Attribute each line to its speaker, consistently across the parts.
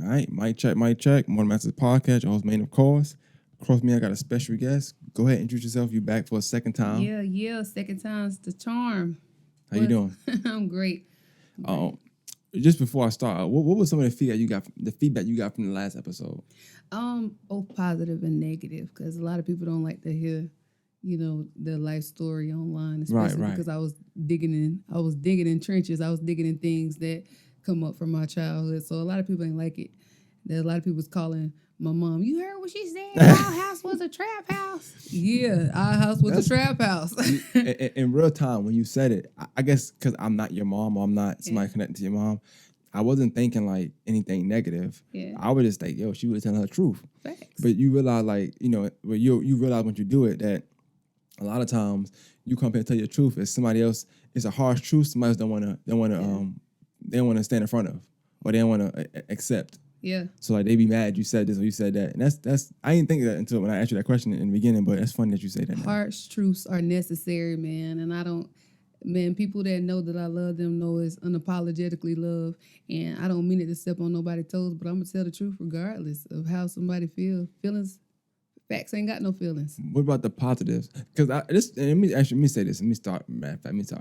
Speaker 1: All right, mic check, mic check. Morning Masters Podcast, your host, main of course. Across me, I got a special guest. Go ahead, introduce yourself. You back for a second time.
Speaker 2: Yeah. Second time's the charm.
Speaker 1: How you doing?
Speaker 2: I'm great.
Speaker 1: Just before I start, what was some of the feedback you got from the last episode?
Speaker 2: Both positive and negative, because a lot of people don't like to hear, their life story online, especially
Speaker 1: Right.
Speaker 2: because I was digging in trenches. I was digging in things that come up from my childhood. So a lot of people ain't like it. There's a lot of people was calling my mom, you heard what she said? Our house was a trap house. Yeah, our house was a trap house.
Speaker 1: in real time, when you said it, I guess because I'm not your mom or I'm not somebody connected to your mom, I wasn't thinking like anything negative.
Speaker 2: Yeah.
Speaker 1: I was just like, yo, she was telling her truth.
Speaker 2: Facts.
Speaker 1: But you realize, like, you realize when you do it that a lot of times you come here and tell your truth. It's somebody else. It's a harsh truth. Somebody else they don't want to stand in front of, or they don't want to accept.
Speaker 2: Yeah.
Speaker 1: So like they be mad you said this or you said that, and that's I didn't think of that until when I asked you that question in the beginning. But it's funny that you say that now.
Speaker 2: Harsh truths are necessary, man, and people that know that I love them know it's unapologetically love, and I don't mean it to step on nobody's toes, but I'm gonna tell the truth regardless of how somebody feels. Facts ain't got no feelings.
Speaker 1: What about the positives? Because let me say this. Let me start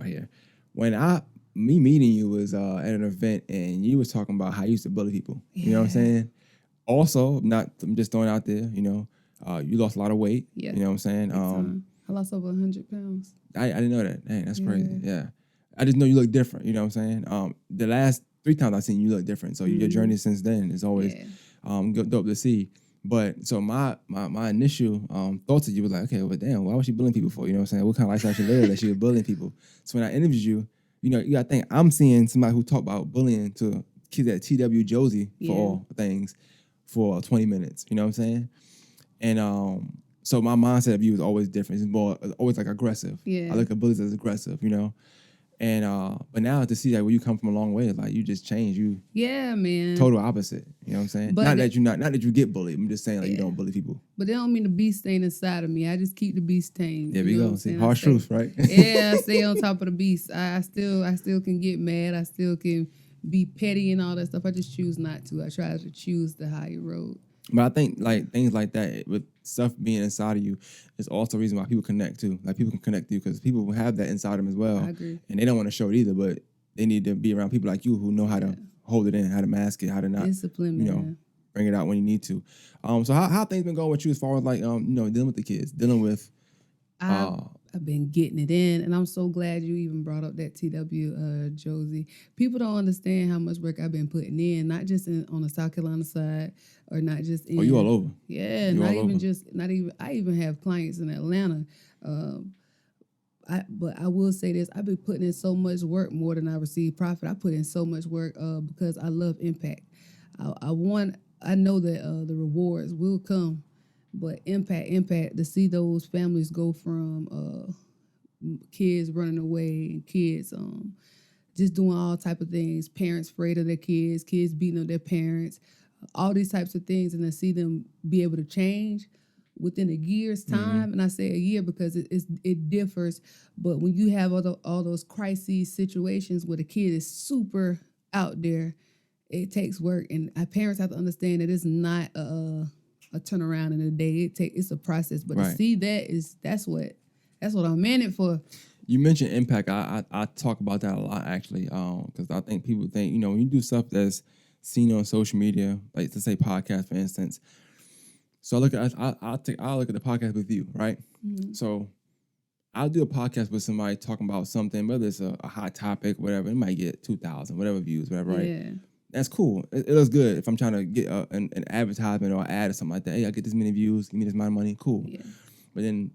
Speaker 1: here. When me meeting you was at an event and you was talking about how you used to bully people. Yeah. You know what I'm saying? Also, I'm just throwing out there, you lost a lot of weight. Yeah. You know what I'm saying?
Speaker 2: I lost over 100 pounds.
Speaker 1: I didn't know that. Dang, that's crazy. Yeah. I just know you look different. You know what I'm saying? The last 3 times I've seen you look different. So your journey since then is always dope to see. But so my initial thoughts of you was like, okay, well, damn, why was she bullying people for? You know what I'm saying? What kind of lifestyle she lived that she was bullying people? So when I interviewed you, you got to think I'm seeing somebody who talked about bullying to kids at TW Josie for all things for 20 minutes. You know what I'm saying? And so my mindset of you is always different. It's always like aggressive.
Speaker 2: Yeah.
Speaker 1: I look at bullies as aggressive, And but now to see that where you come from a long way, like you just changed.
Speaker 2: Man.
Speaker 1: Total opposite. You know what I'm saying?
Speaker 2: But
Speaker 1: not that you get bullied. I'm just saying like you don't bully people.
Speaker 2: But they don't mean the beast staying inside of me. I just keep the beast tamed.
Speaker 1: There we go. See, harsh truth, right?
Speaker 2: Yeah, I stay on top of the beast. I still can get mad. I still can be petty and all that stuff. I just choose not to. I try to choose the higher road.
Speaker 1: But I think like things like that with stuff being inside of you is also the reason why people connect too. Like people can connect to you because people have that inside them as well.
Speaker 2: I agree.
Speaker 1: And they don't want to show it either, but they need to be around people like you who know how to hold it in, how to mask it, how to not
Speaker 2: discipline,
Speaker 1: bring it out when you need to. So how things been going with you as far as like dealing with the kids, dealing with
Speaker 2: I've been getting it in, and I'm so glad you even brought up that TW Josie. People don't understand how much work I've been putting in, not just on the South Carolina side, or not just in.
Speaker 1: Oh, you all over?
Speaker 2: Yeah, I even have clients in Atlanta. But I will say this: I've been putting in so much work more than I receive profit. I put in so much work because I love impact. I know that the rewards will come. But impact to see those families go from kids running away and kids just doing all type of things, parents afraid of their kids beating up their parents, all these types of things, and to see them be able to change within a year's time. Mm-hmm. And I say a year because it differs. But when you have all those crises situations where the kid is super out there, it takes work, and our parents have to understand that it's not a turnaround in a day. It's a process, but to see that's what I'm in it for.
Speaker 1: You mentioned impact. I talk about that a lot actually, because I think people think when you do stuff that's seen on social media, like to say podcast for instance. So I look at the podcast with you, right? Mm-hmm. So I'll do a podcast with somebody talking about something, whether it's a hot topic, whatever. It might get 2,000, whatever views, whatever, right?
Speaker 2: Yeah.
Speaker 1: That's cool. It looks good if I'm trying to get an advertisement or an ad or something like that. Hey, I get this many views, give me this amount of money, cool. Yeah. But then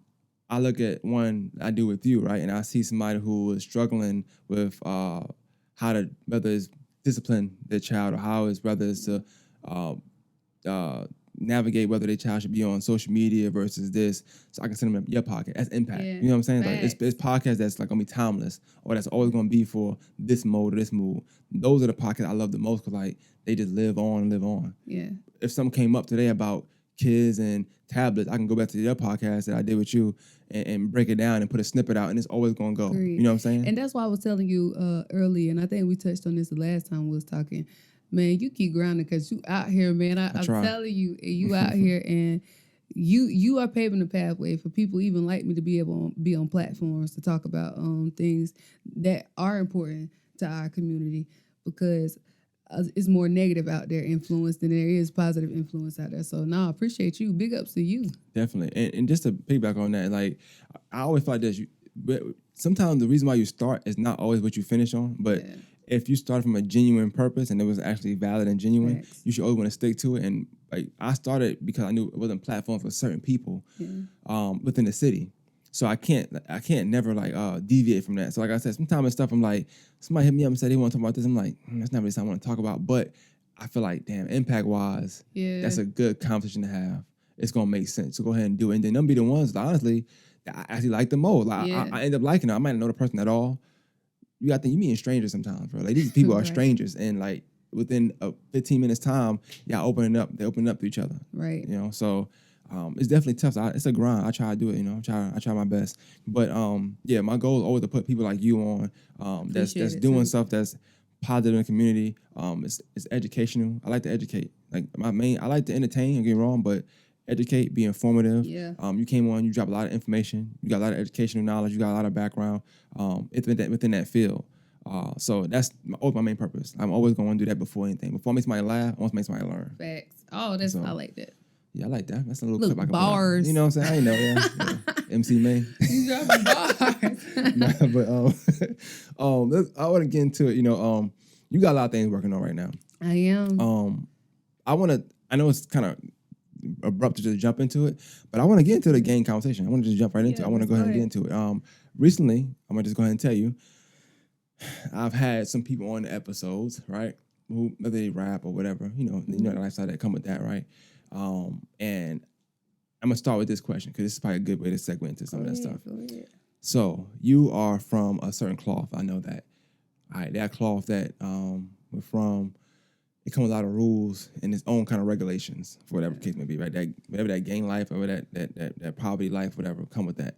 Speaker 1: I look at one I do with you, right? And I see somebody who is struggling with whether it's discipline their child or whether it's to navigate whether their child should be on social media versus this. So I can send them your podcast. That's impact. Yeah. You know what I'm saying? Facts. Like it's podcasts that's like gonna be timeless, or that's always gonna be for this mode or this mood. Those are the podcasts I love the most because like they just live on and live on.
Speaker 2: Yeah.
Speaker 1: If something came up today about kids and tablets, I can go back to your podcast that I did with you and break it down and put a snippet out, and it's always gonna go. Agreed. You know what I'm saying?
Speaker 2: And that's why I was telling you earlier, and I think we touched on this the last time we was talking. Man, you keep grounding because you out here, man.
Speaker 1: I
Speaker 2: I'm
Speaker 1: try.
Speaker 2: telling you, you out here and you are paving the pathway for people even like me to be able to be on platforms to talk about things that are important to our community because it's more negative out there influence than there is positive influence out there. So I appreciate you. Big ups to you.
Speaker 1: Definitely. And just to piggyback on that, like I always feel like this. But sometimes the reason why you start is not always what you finish on. But if you start from a genuine purpose and it was actually valid and genuine, you should always want to stick to it. And like I started because I knew it wasn't a platform for certain people within the city. So I can't never like deviate from that. So like I said, sometimes it's stuff I'm like, somebody hit me up and said they want to talk about this. I'm like, that's not really something I want to talk about. But I feel like, damn, impact wise, that's a good conversation to have. It's gonna make sense. So go ahead and do it. And then them be the ones that honestly that I actually like the most. Like I end up liking them. I might not know the person at all. You got to think you meeting strangers sometimes, bro. Like these people are strangers, and like within a 15 minutes time, y'all opening up. They open up to each other,
Speaker 2: right?
Speaker 1: You know, so it's definitely tough. So it's a grind. I try to do it. You know, I try my best. But yeah, my goal is always to put people like you on. That's doing stuff that's positive in the community. It's educational. I like to educate. Like I like to entertain. Don't get me wrong, but educate, be informative.
Speaker 2: Yeah.
Speaker 1: You came on, you dropped a lot of information. You got a lot of educational knowledge. You got a lot of background. Within that field. So that's always my main purpose. I'm always going to do that before anything. Before I make somebody laugh, I want to make somebody learn.
Speaker 2: Facts. Oh, I like that.
Speaker 1: Yeah, I like that. That's a little
Speaker 2: clip I can bars.
Speaker 1: You know what I'm saying? I know, yeah. MC Man.
Speaker 2: You dropping bars.
Speaker 1: But I want to get into it. You know, you got a lot of things working on right now.
Speaker 2: I am.
Speaker 1: I know it's kind of abrupt to just jump into it, but I want to get into the game conversation. I want to just jump right into it. I want to go ahead and get into it. Recently, I'm gonna just go ahead and tell you, I've had some people on the episodes, right? Who whether they rap or whatever, you know the lifestyle that come with that, right? And I'm gonna start with this question because this is probably a good way to segue into some of that stuff. So you are from a certain cloth. I know that. All right, that cloth that we're from. It comes with a lot of rules and its own kind of regulations for whatever case may be, right? Whatever that gang life or that poverty life, whatever, come with that.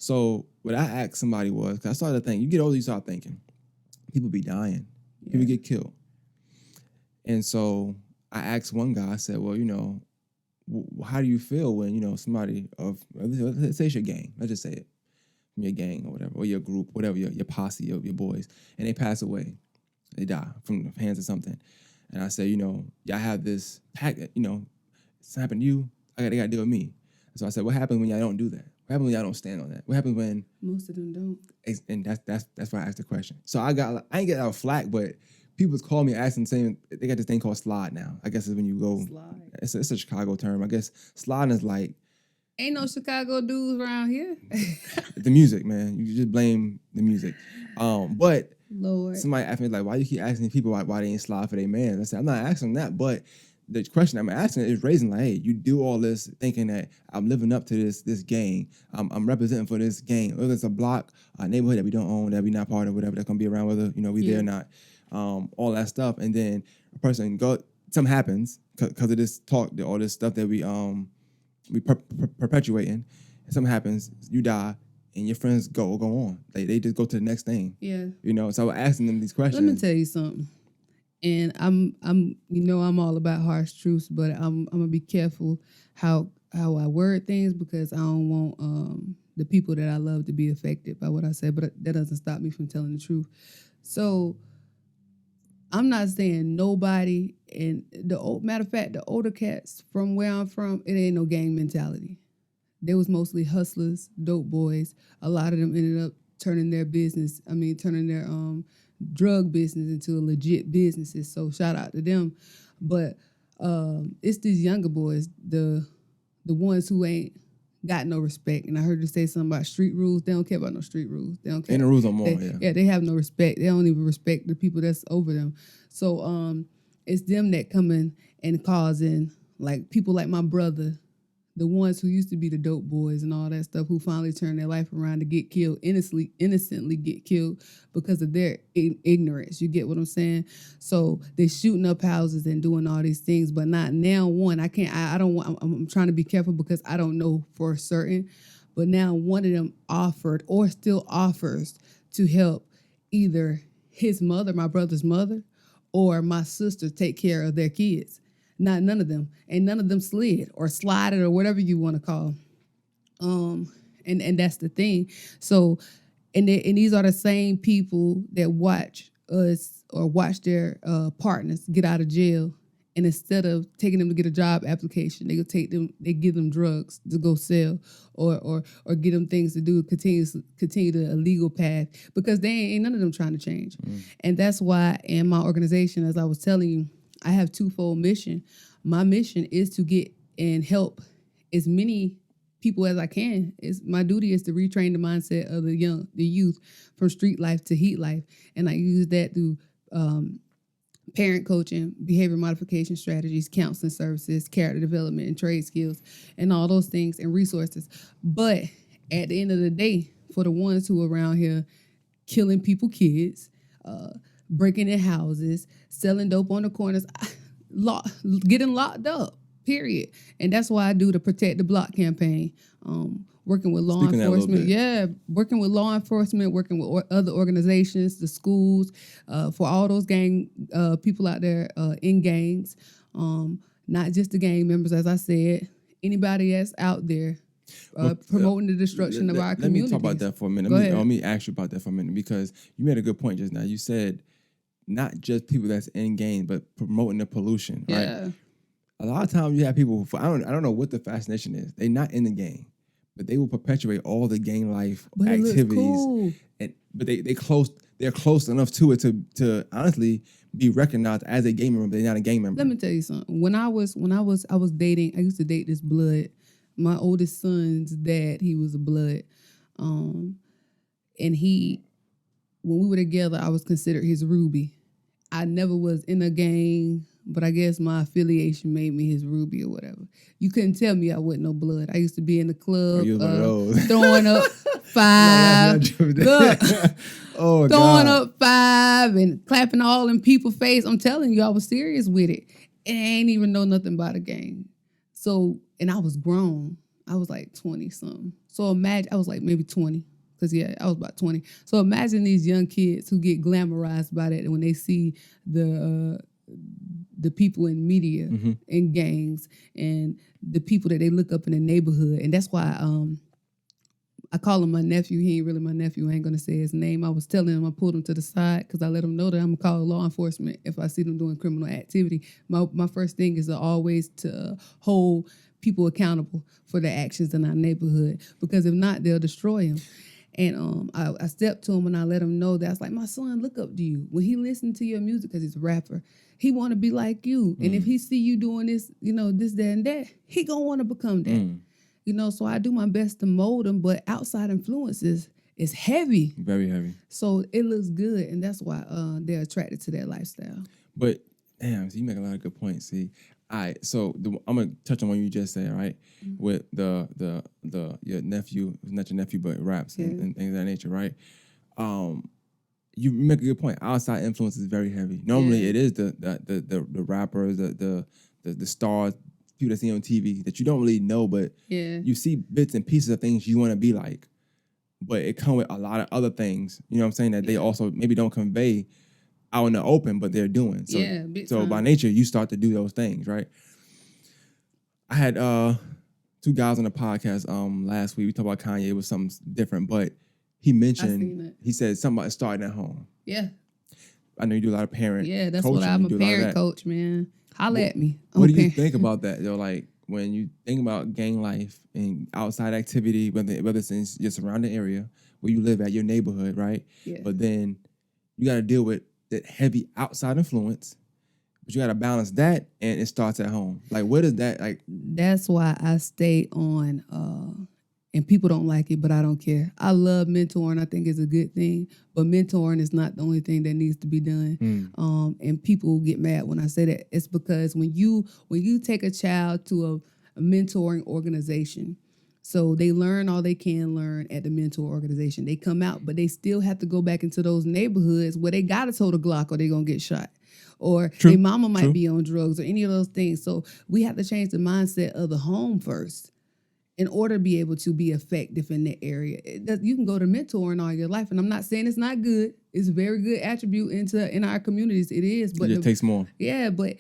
Speaker 1: So what I asked somebody was, because I started to think, you get older, you start thinking, people be dying, people get killed. And so I asked one guy, I said, well, you know, how do you feel when, you know, somebody let's say it's your gang, let's just say it, from your gang or whatever, or your group, whatever, your posse, your boys, and they pass away, they die from the hands of something. And I say, you know, y'all have this pack, you know, it's happened to you, they got to deal with me. So I said, what happens when y'all don't do that? What happens when y'all don't stand on that? What happens when...
Speaker 2: Most of them don't.
Speaker 1: And that's why I asked the question. So I ain't get out of flack, but people call me asking, saying, they got this thing called slide now. I guess it's when you go... Slide. It's a Chicago term. I guess sliding is like...
Speaker 2: Ain't no Chicago dudes around here.
Speaker 1: The music, man. You just blame the music. But...
Speaker 2: Lord.
Speaker 1: Somebody asked me, like, why you keep asking people why they ain't slide for their man? I said, I'm not asking that, but the question I'm asking is raising, like, hey, you do all this thinking that I'm living up to this gang. I'm representing for this gang. Whether it's a block, a neighborhood that we don't own, that we not part of, whatever, that's going to be around, whether, you know, we there or not. All that stuff. And then a person something happens because of this talk, all this stuff that we perpetuating. And something happens, you die. And your friends go on. They just go to the next thing. Yeah. You know, so I was asking them these questions.
Speaker 2: Let me tell you something. And I'm you know, I'm all about harsh truths, but I'm gonna be careful how I word things because I don't want the people that I love to be affected by what I say, but that doesn't stop me from telling the truth. So I'm not saying nobody, and matter of fact, the older cats from where I'm from, it ain't no gang mentality. They was mostly hustlers, dope boys. A lot of them ended up turning their drug business into a legit businesses. So shout out to them. But it's these younger boys, the ones who ain't got no respect. And I heard you say something about street rules. They don't care about no street rules. They don't care.
Speaker 1: Ain't no rules no more,
Speaker 2: Yeah, they have no respect. They don't even respect the people that's over them. So it's them that come in and causing, like, people like my brother, the ones who used to be the dope boys and all that stuff, who finally turned their life around to get killed, innocently get killed because of their ignorance. You get what I'm saying? So they're shooting up houses and doing all these things, but not now. One, I'm trying to be careful because I don't know for certain, but now one of them offered or still offers to help either his mother, my brother's mother, or my sister take care of their kids. Not none of them. And none of them slid or slided or whatever you want to call. And that's the thing. So and these are the same people that watch us or watch their partners get out of jail. And instead of taking them to get a job application, they give them drugs to go sell or get them things to do, continue the illegal path, because they ain't none of them trying to change. And that's why in my organization, as I was telling you, I have twofold mission. My mission is to get and help as many people as I can. My duty is to retrain the mindset of the youth from street life to heat life. And I use that through parent coaching, behavior modification strategies, counseling services, character development, and trade skills, and all those things and resources. But at the end of the day, for the ones who are around here killing people, kids, breaking their houses, selling dope on the corners, getting locked up, period. And that's why I do the Protect the Block campaign. Working with law enforcement, working with law enforcement, working with other organizations, the schools, for all those gang people out there in gangs, not just the gang members, as I said, anybody that's out there promoting the destruction of our communities.
Speaker 1: Let me talk about that for a minute. Let me ask you about that for a minute, because you made a good point just now. You said not just people that's in gangs, but promoting the pollution, right?
Speaker 2: Yeah.
Speaker 1: A lot of times you have people, I don't know what the fascination is. They're not in the gang, but they will perpetuate all the gang life activities.
Speaker 2: Cool.
Speaker 1: But they're close enough to it to honestly be recognized as a gang member, but they're not a gang member.
Speaker 2: Let me tell you something. When I was dating, I used to date this blood. My oldest son's dad, he was a blood. And when we were together, I was considered his Ruby. I never was in a gang, but I guess my affiliation made me his Ruby or whatever. You couldn't tell me I wasn't no blood. I used to be in the club throwing up five. Throwing up five and clapping all in people's face. I'm telling you, I was serious with it. And I ain't even know nothing about a gang. So, and I was grown. I was like 20-something. So imagine, I was like maybe 20. Because, I was about 20. So imagine these young kids who get glamorized by that when they see the people in media and gangs and the people that they look up in the neighborhood. And that's why I call him my nephew. He ain't really my nephew. I ain't going to say his name. I was telling him, I pulled him to the side because I let him know that I'm going to call law enforcement if I see them doing criminal activity. My first thing is always to hold people accountable for their actions in our neighborhood, because if not, they'll destroy them. And I stepped to him and I let him know that I was like, my son look up to you. When he listen to your music, because he's a rapper, he want to be like you. And if he see you doing this, this, that, and that, he going to want to become that. So I do my best to mold him, but outside influences is heavy.
Speaker 1: Very heavy.
Speaker 2: So it looks good, and that's why they're attracted to that lifestyle.
Speaker 1: But, damn, so you make a lot of good points, see. All right, so I'm gonna touch on what you just said, right? With your nephew, not your nephew, but raps and things of that nature, right? You make a good point. Outside influence is very heavy. Normally, it is the rappers, the stars, people that see on TV that you don't really know, but you see bits and pieces of things you want to be like. But it comes with a lot of other things, you know what I'm saying, that they also maybe don't convey out in the open, but they're doing. So by nature, you start to do those things, right? I had two guys on the podcast last week. We talked about Kanye. It was something different, but he mentioned, he said something about starting at home.
Speaker 2: Yeah.
Speaker 1: I know you do a lot of parent coaching.
Speaker 2: Yeah, that's what I'm a parent coach, man. Holla at me.
Speaker 1: What do you think about that? Like, when you think about gang life and outside activity, whether it's in your surrounding area, where you live at, your neighborhood, right?
Speaker 2: Yeah.
Speaker 1: But then you got to deal with that heavy outside influence, but you got to balance that, and it starts at home. Like, what is that like?
Speaker 2: That's why I stay on, and people don't like it, but I don't care. I love mentoring. I think it's a good thing, but mentoring is not the only thing that needs to be done. And people get mad when I say that. It's because when you take a child to a mentoring organization, so they learn all they can learn at the mentor organization. They come out, but they still have to go back into those neighborhoods where they got to tote a Glock or they're going to get shot. Or their mama might be on drugs or any of those things. So we have to change the mindset of the home first in order to be able to be effective in that area. You can go to mentoring all your life, and I'm not saying it's not good. it's a very good attribute in our communities. It is, but
Speaker 1: it takes more.
Speaker 2: Yeah, but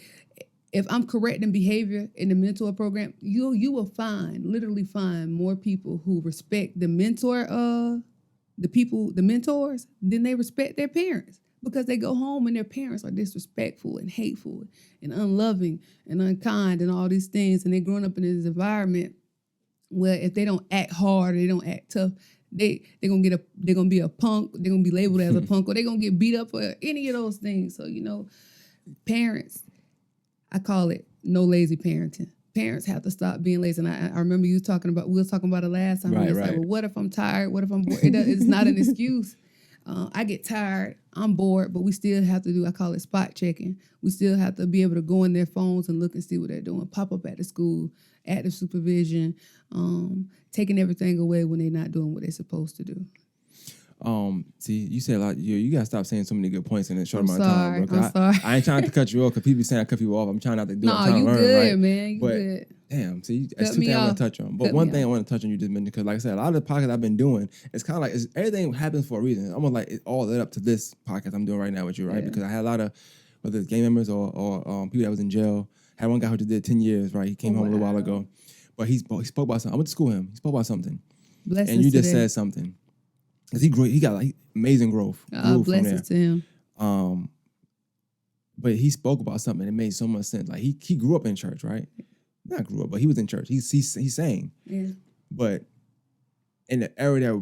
Speaker 2: if I'm correcting behavior in the mentor program, you will literally find more people who respect the mentors, than they respect their parents, because they go home and their parents are disrespectful and hateful and unloving and unkind and all these things, and they're growing up in this environment where if they don't act hard or they don't act tough, they're gonna be a punk, they're gonna be labeled as a punk, or they're gonna get beat up for any of those things. So, parents, I call it no lazy parenting. Parents have to stop being lazy. And I remember we were talking about it last time.
Speaker 1: Right.
Speaker 2: Like, well, what if I'm tired? What if I'm bored? It's not an excuse. I get tired, I'm bored, but we still have to I call it spot checking. We still have to be able to go in their phones and look and see what they're doing. Pop up at the school, active supervision, taking everything away when they're not doing what they're supposed to do.
Speaker 1: See, you said a lot. You gotta stop saying so many good points in a short amount
Speaker 2: of
Speaker 1: time, bro.
Speaker 2: I'm sorry.
Speaker 1: I ain't trying to cut you off because people be saying I cut people off. I'm trying not to do it.
Speaker 2: No,
Speaker 1: I'm trying
Speaker 2: you
Speaker 1: to learn,
Speaker 2: good,
Speaker 1: right?
Speaker 2: man. You
Speaker 1: but,
Speaker 2: good.
Speaker 1: Damn, see, that's two things I want to touch on. But one thing I want to touch on you just mentioned, because like I said, a lot of the podcasts I've been doing, it's kind of like everything happens for a reason. It's almost like it all led up to this podcast I'm doing right now with you, right? Yeah. Because I had a lot of, whether it's gang members or people that was in jail. I had one guy who just did 10 years, right? He came home a little while ago. But he spoke about something. I went to school with him. He spoke about something.
Speaker 2: Blessings
Speaker 1: and you just said something. Because he grew, he got like amazing growth.
Speaker 2: Blessings to him.
Speaker 1: But he spoke about something that made so much sense. Like he grew up in church, right? Not grew up, but he was in church. He sang. Yeah. But in the era that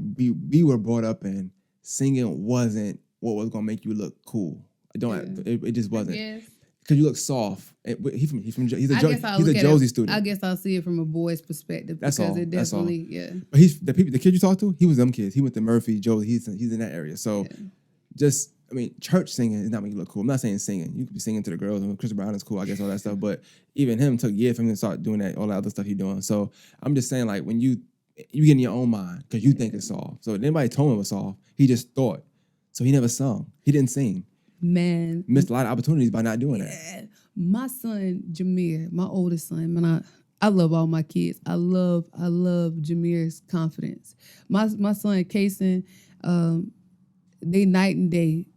Speaker 1: we were brought up in, singing wasn't what was gonna make you look cool. It just wasn't. Because you look soft. He's a Josie student.
Speaker 2: I guess I'll see it from a boy's perspective.
Speaker 1: That's all.
Speaker 2: It definitely, yeah.
Speaker 1: But the kid you talked to, he was them kids. He went to Murphy, Josie. He's in that area. So church singing is not making you look cool. I'm not saying singing. You could be singing to the girls, and Chris Brown is cool, I guess, all that stuff. But even him took years for him to start doing that, all that other stuff he's doing. So I'm just saying, like, when you get in your own mind because you think it's soft. So if anybody told him it was soft, he just thought. So he never sung. He didn't sing.
Speaker 2: Man,
Speaker 1: missed a lot of opportunities by not doing that.
Speaker 2: My son Jameer, my oldest son, man, I love all my kids. I love Jameer's confidence. My son Kason, they night and day.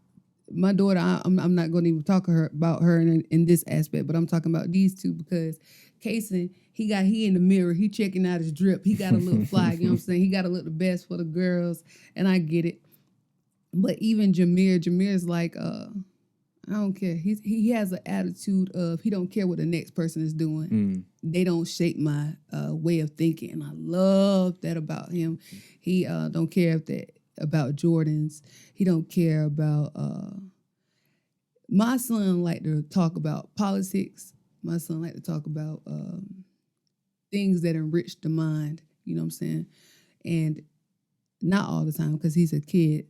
Speaker 2: My daughter, I'm not going to even talk about her in this aspect, but I'm talking about these two because Kason, he in the mirror, he checking out his drip. He got to look fly, you know what I'm saying? He got to look the best for the girls, and I get it. But even Jameer's like, I don't care. He has an attitude of he don't care what the next person is doing. They don't shape my way of thinking, and I love that about him. He don't care about Jordans. He don't care about. My son like to talk about politics. My son like to talk about things that enrich the mind. You know what I'm saying? And not all the time because he's a kid.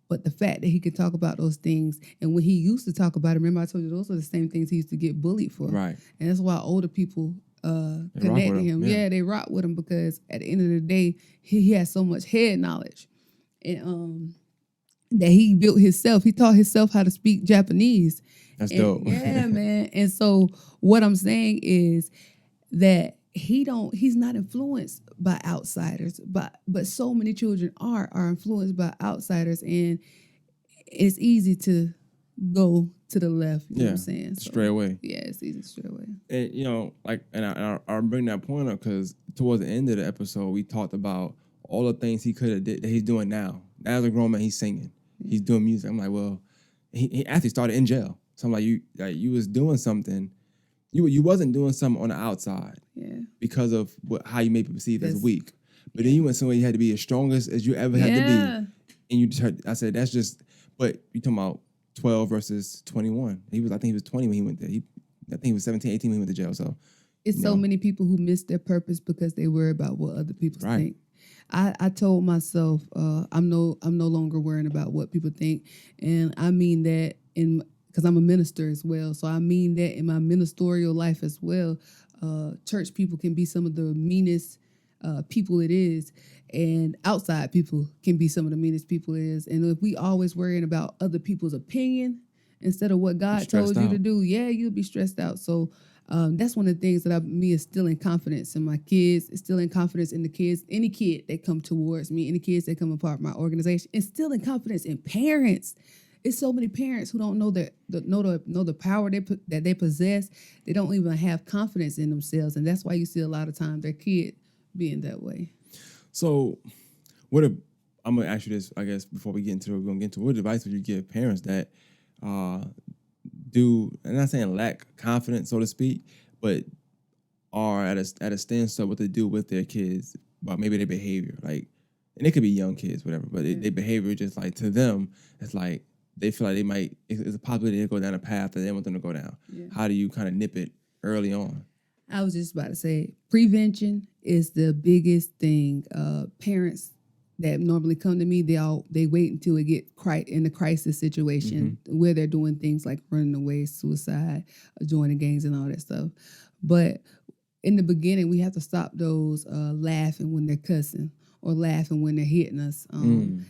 Speaker 2: But the fact that he could talk about those things, and when he used to talk about it, remember I told you those are the same things he used to get bullied for.
Speaker 1: Right.
Speaker 2: And that's why older people connect to him. Yeah, they rock with him because at the end of the day, he has so much head knowledge. And that he built himself. He taught himself how to speak Japanese.
Speaker 1: That's dope.
Speaker 2: Yeah, man. And so what I'm saying is that he's not influenced by outsiders, but so many children are influenced by outsiders, and it's easy to go to the left, you know what I'm saying? So,
Speaker 1: straight away.
Speaker 2: Yeah, it's easy straight away.
Speaker 1: And I bring that point up because towards the end of the episode, we talked about all the things he could have did that he's doing now. As a grown man, he's singing. He's doing music. I'm like, well, he actually started in jail. So I'm like, you was doing something. You wasn't doing something on the outside because of how you may be perceived as weak. But then you went somewhere you had to be as strong as you ever had to be. And you just heard, I said, that's just, but you talking about 12 versus 21. I think he was 20 when he went there. I think he was 17, 18 when he went to jail. So
Speaker 2: it's so many people who miss their purpose because they worry about what other people think. I told myself I'm no longer worrying about what people think. And I mean that because I'm a minister as well. So I mean that in my ministerial life as well. Church people can be some of the meanest people it is. And outside people can be some of the meanest people it is. And if we always worrying about other people's opinion instead of what God told you to do, you'll be stressed out. So that's one of the things that me instilling confidence in my kids, instilling confidence in the kids, any kid that come towards me, any kids that come a part of my organization, instilling confidence in parents. It's so many parents who don't know the power that they possess. They don't even have confidence in themselves, and that's why you see a lot of times their kid being that way.
Speaker 1: So, I'm gonna ask you this, I guess, before we get into it, we're gonna get into what advice would you give parents that I'm not saying lack confidence, so to speak, but are at a standstill what they do with their kids, about maybe their behavior, like, and it could be young kids, whatever, but their behavior just like to them, it's like they feel like it's a possibility to go down a path that they want them to go down. Yeah. How do you kind of nip it early on?
Speaker 2: I was just about to say prevention is the biggest thing. Parents that normally come to me, they wait until it get in the crisis situation where they're doing things like running away, suicide, joining gangs, and all that stuff. But in the beginning, we have to stop those laughing when they're cussing or laughing when they're hitting us and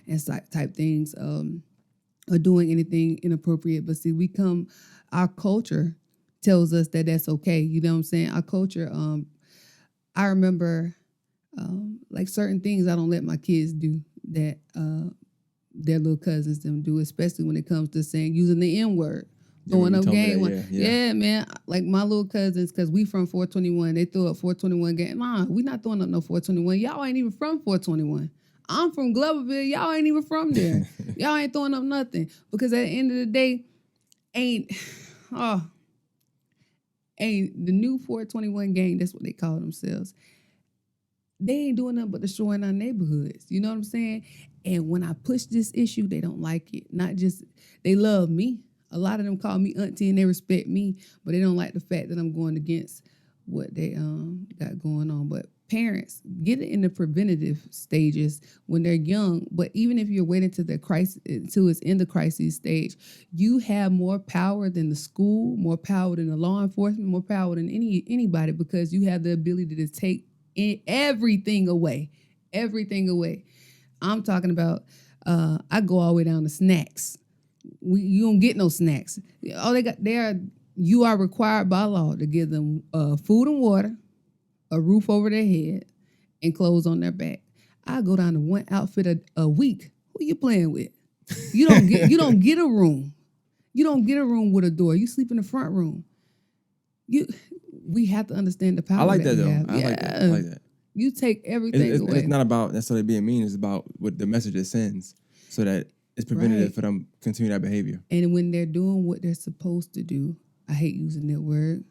Speaker 2: type things, or doing anything inappropriate. But see, our culture tells us that that's okay. You know what I'm saying? Our culture, I remember like certain things I don't let my kids do that their little cousins them do, especially when it comes to using the N-word. Throwing up game. Yeah, man. Like my little cousins, because we from 421, they throw up 421 game. Nah, we not throwing up no 421. Y'all ain't even from 421. I'm from Gloverville. Y'all ain't even from there. Y'all ain't throwing up nothing. Because at the end of the day, ain't the new 421 gang, that's what they call themselves. They ain't doing nothing but destroying our neighborhoods. You know what I'm saying? And when I push this issue, they don't like it. Not just, they love me. A lot of them call me auntie and they respect me, but they don't like the fact that I'm going against what they got going on. But parents, get it in the preventative stages when they're young. But even if you're waiting to the crisis, until it's in the crisis stage, you have more power than the school, more power than the law enforcement, more power than anybody, because you have the ability to take everything away. Everything away. I'm talking about, I go all the way down to snacks. You don't get no snacks. All you are required by law to give them food and water, a roof over their head, and clothes on their back. I go down to one outfit a week. Who you playing with? You don't get a room. You don't get a room with a door. You sleep in the front room. We have to understand the power. I
Speaker 1: like that though.
Speaker 2: I like that. You take everything away.
Speaker 1: It's not about necessarily being mean. It's about what the message it sends, so that it's preventative for them continue that behavior.
Speaker 2: And when they're doing what they're supposed to do, I hate using that word.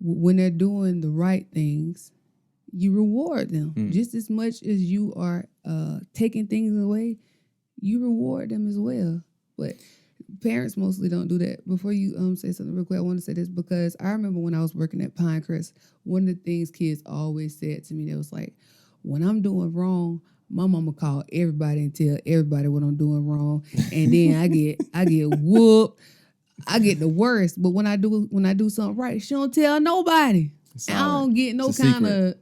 Speaker 2: When they're doing the right things, you reward them just as much as you are taking things away. You reward them as well. But parents mostly don't do that. Before you say something real quick, I want to say this because I remember when I was working at Pinecrest, one of the things kids always said to me, they was like, when I'm doing wrong, my mama call everybody and tell everybody what I'm doing wrong, and then I get whooped. I get the worst. But when I do something right, she don't tell nobody. I don't get no good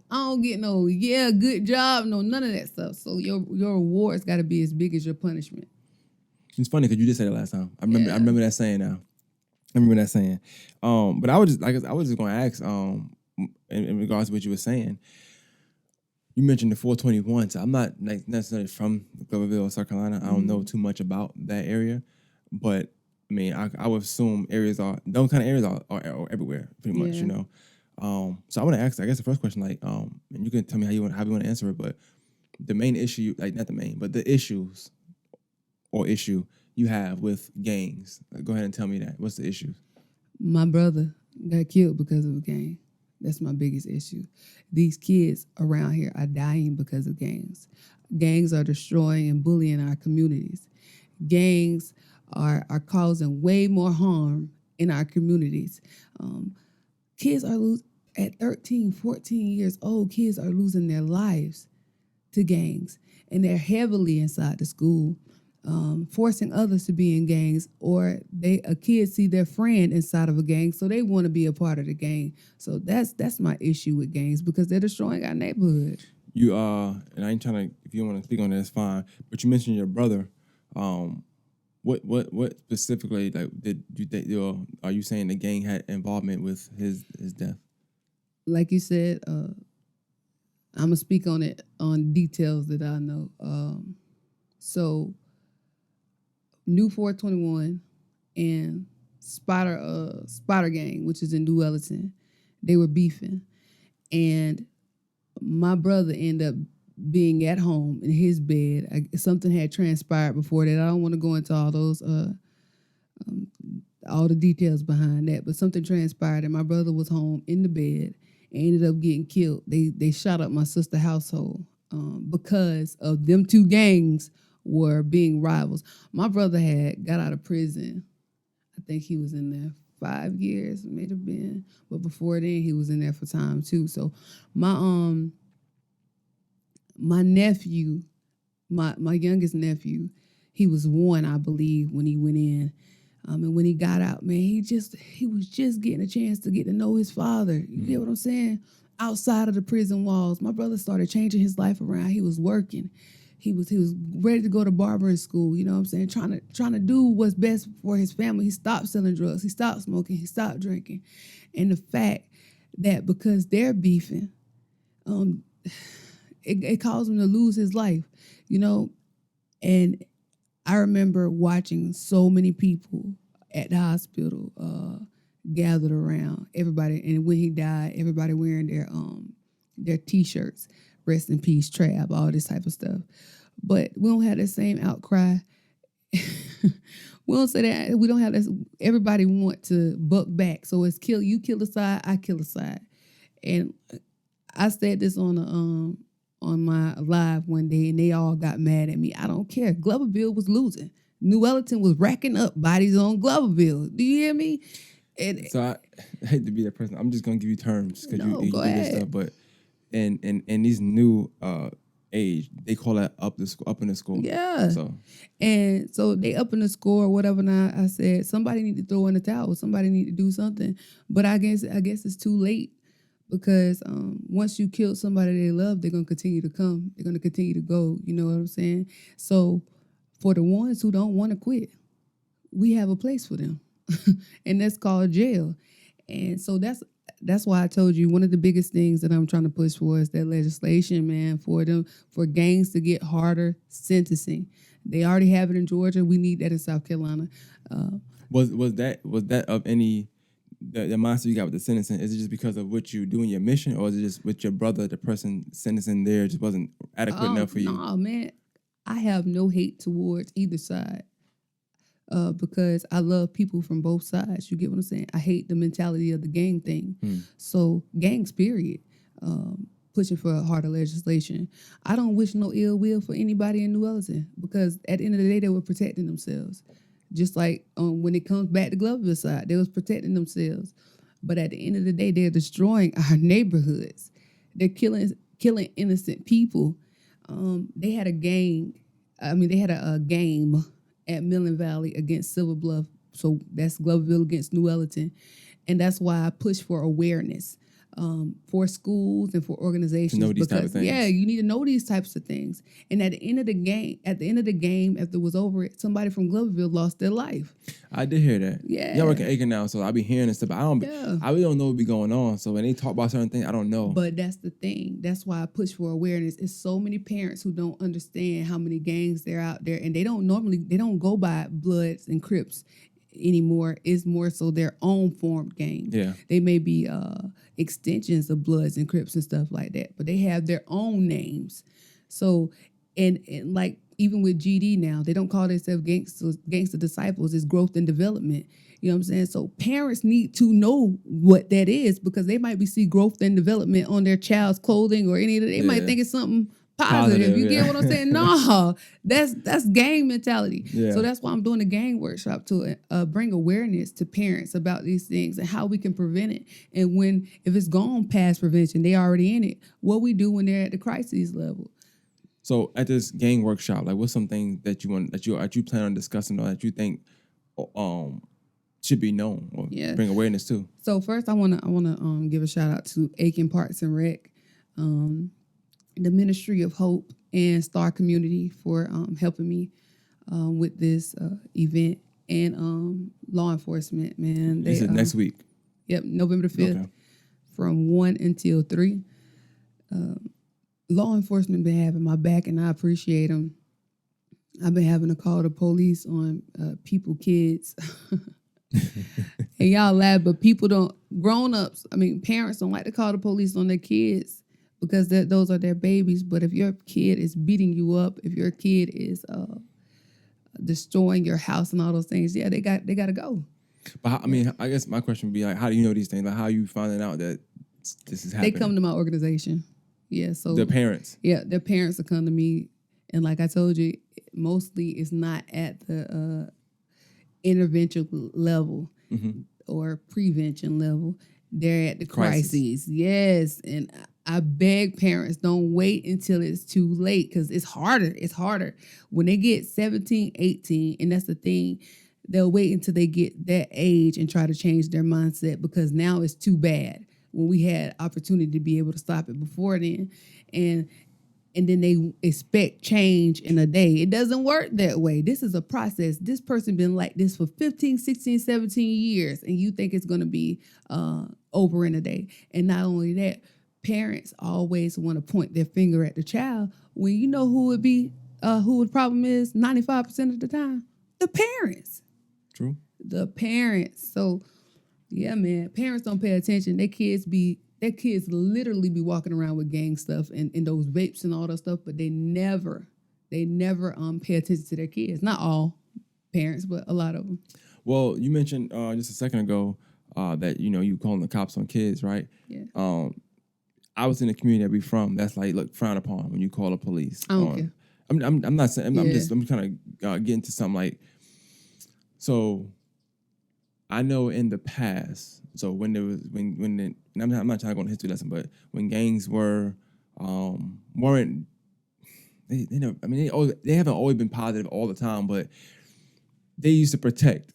Speaker 2: job, no none of that stuff. So your rewards got to be as big as your punishment.
Speaker 1: It's funny because you just said it last time. I remember that saying now. I remember that saying. But I was just going to ask in regards to what you were saying. You mentioned the 421. So I'm not necessarily from Gloverville, South Carolina. I don't know too much about that area, but I mean, I would assume those kind of areas are everywhere, pretty much. You know. So I want to ask, I guess the first question, and you can tell me how you want to answer it, but the main issue, not the main, but the issues or issue you have with gangs. Go ahead and tell me that. What's the issue?
Speaker 2: My brother got killed because of a gang. That's my biggest issue. These kids around here are dying because of gangs. Gangs are destroying and bullying our communities. Gangs are causing way more harm in our communities. Kids are at 13, 14 years old, kids are losing their lives to gangs. And they're heavily inside the school, forcing others to be in gangs, or a kid see their friend inside of a gang, so they want to be a part of the gang. So that's my issue with gangs, because they're destroying our neighborhood.
Speaker 1: You and I ain't trying to, if you want to speak on that, it's fine. But you mentioned your brother. What specifically did you think? Are you saying the gang had involvement with his death?
Speaker 2: Like you said, I'm gonna speak on it on details that I know. So New 421 and Spider Gang, which is in New Ellerton. They were beefing, and my brother ended up being at home in his bed. Something had transpired before that. I don't want to go into all those all the details behind that, but something transpired, and my brother was home in the bed and ended up getting killed. They shot up my sister's household because of them two gangs were being rivals. My brother had got out of prison. I think he was in there 5 years, it may have been, but before then he was in there for time too. So my nephew, my youngest nephew, he was 1, I believe, when he went in. And when he got out, man, he was just getting a chance to get to know his father. You get what I'm saying? Outside of the prison walls, my brother started changing his life around. He was working. He was ready to go to barbering school. You know what I'm saying? Trying to do what's best for his family. He stopped selling drugs. He stopped smoking. He stopped drinking. And the fact that because they're beefing, it caused him to lose his life. You know, and I remember watching so many people at the hospital gathered around, everybody, and when he died, everybody wearing their T-shirts, rest in peace, Trav, all this type of stuff. But we don't have that same outcry. We don't say that. We don't have this. Everybody want to buck back. So it's you kill a side, I kill a side. And I said this on my live one day, and they all got mad at me. I don't care. Gloverville was losing. New Ellerton was racking up bodies on Gloverville. Do you hear me?
Speaker 1: So I hate to be that person. I'm just gonna give you terms because you do this stuff. But in these new age, they call that up in the school.
Speaker 2: Yeah. So they up in the score or whatever. Now I said somebody need to throw in the towel. Somebody need to do something. But I guess it's too late. Because once you kill somebody they love, they're going to continue to come. They're going to continue to go. You know what I'm saying? So for the ones who don't want to quit, we have a place for them. And that's called jail. And so that's why I told you one of the biggest things that I'm trying to push for is that legislation, man, for gangs to get harder sentencing. They already have it in Georgia. We need that in South Carolina.
Speaker 1: Was that of any... The monster you got with the sentencing, is it just because of what you do in your mission, or is it just with your brother, the person sentencing there just wasn't adequate enough for you?
Speaker 2: No, man. I have no hate towards either side because I love people from both sides. You get what I'm saying? I hate the mentality of the gang thing. So gangs, period. Pushing for a harder legislation. I don't wish no ill will for anybody in New Ellerton because at the end of the day, they were protecting themselves. Just like when it comes back to Gloverville side, they was protecting themselves. But at the end of the day, they're destroying our neighborhoods. They're killing innocent people. They had a game. They had a game at Millen Valley against Silver Bluff. So that's Gloverville against New Ellerton. And that's why I push for awareness for schools and for organizations.
Speaker 1: To know these type of things.
Speaker 2: Yeah, you need to know these types of things. And at the end of the game, after it was over, somebody from Gloverville lost their life.
Speaker 1: I did hear that.
Speaker 2: Yeah.
Speaker 1: Y'all work at Aiken now, so I be hearing this stuff. I really don't know what be going on. So when they talk about certain things, I don't know.
Speaker 2: But that's the thing. That's why I push for awareness. It's so many parents who don't understand how many gangs there are out there, and they don't go by Bloods and Crips anymore. It's more so their own formed gangs.
Speaker 1: Yeah.
Speaker 2: They may be extensions of Bloods and Crips and stuff like that, but they have their own names. So, and like even with GD now, they don't call themselves gangster disciples. It's growth and development. You know what I'm saying? So parents need to know what that is because they might see growth and development on their child's clothing or any of that. They might think it's something positive. You get what I'm saying? No, that's gang mentality. Yeah. So that's why I'm doing a gang workshop to bring awareness to parents about these things and how we can prevent it. And if it's gone past prevention, they already in it. What we do when they're at the crisis level.
Speaker 1: So at this gang workshop, like what's something that you plan on discussing or that you think should be known or bring awareness to?
Speaker 2: So first I wanna give a shout out to Aiken Parks and Rec. The Ministry of Hope and Star Community for helping me with this event and law enforcement, man.
Speaker 1: This is next week.
Speaker 2: Yep, November the 5th from 1 until 3. Law enforcement been having my back and I appreciate them. I've been having to call the police on people, kids. And y'all laugh, but people don't, grown-ups, I mean, parents don't like to call the police on their kids because those are their babies. But if your kid is beating you up, if your kid is destroying your house and all those things, yeah, they got to go.
Speaker 1: But I mean, I guess my question would be like, how do you know these things? Like, how are you finding out that this is happening?
Speaker 2: They come to my organization. Yeah, so
Speaker 1: their parents.
Speaker 2: Yeah, their parents will come to me, and like I told you, mostly it's not at the intervention level or prevention level. They're at the crises. Yes, and I beg parents, don't wait until it's too late, because it's harder. It's harder when they get 17, 18, and that's the thing. They'll wait until they get that age and try to change their mindset, because now it's too bad when we had opportunity to be able to stop it before then. And then they expect change in a day. It doesn't work that way. This is a process. This person been like this for 15, 16, 17 years, and you think it's going to be over in a day. And not only that, parents always want to point their finger at the child when you know who the problem is 95% of the time? The parents.
Speaker 1: True.
Speaker 2: The parents. So, yeah, man, parents don't pay attention. Their kids literally be walking around with gang stuff and those vapes and all that stuff, but they never pay attention to their kids. Not all parents, but a lot of them.
Speaker 1: Well, you mentioned just a second ago that you calling the cops on kids, right?
Speaker 2: Yeah.
Speaker 1: I was in the community that we from. That's like frowned upon when you call the police.
Speaker 2: I don't care.
Speaker 1: I'm not saying. I'm kind of getting to something like. So, I know in the past. So when there was and I'm not trying to go on a history lesson, but when gangs weren't they never, I mean they haven't always been positive all the time, but they used to protect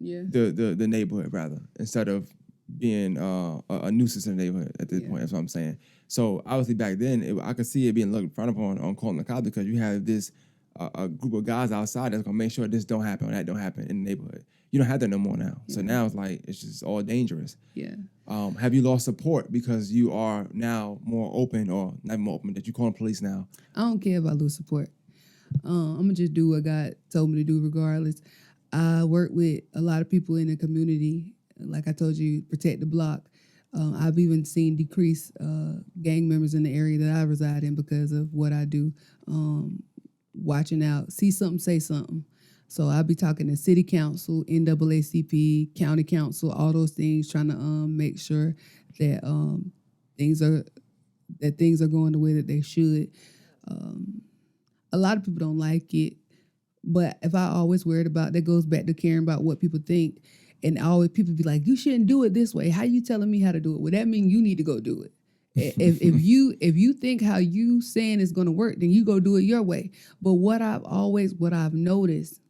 Speaker 1: the neighborhood rather, instead of being a nuisance in the neighborhood at this point. That's what I'm saying. So obviously back then I could see it being looked frowned upon on calling the cops, because you have this a group of guys outside that's gonna make sure this don't happen or that don't happen in the neighborhood. You don't have that no more now. Yeah. So now it's like it's just all dangerous.
Speaker 2: Yeah.
Speaker 1: Have you lost support because you are now more open, or not more open, that you call the police now?
Speaker 2: I don't care if I lose support. I'm gonna just do what God told me to do regardless. I work with a lot of people in the community. Like I told you, protect the block. I've even seen decreased gang members in the area that I reside in because of what I do. Watching out, see something, say something. So I'll be talking to city council, NAACP, county council, all those things, trying to make sure that things are going the way that they should. A lot of people don't like it, but if I always worried about, that goes back to caring about what people think. And always people be like, you shouldn't do it this way. How you telling me how to do it? Well, that means you need to go do it. If you think how you saying is going to work, then you go do it your way. But what I've noticed,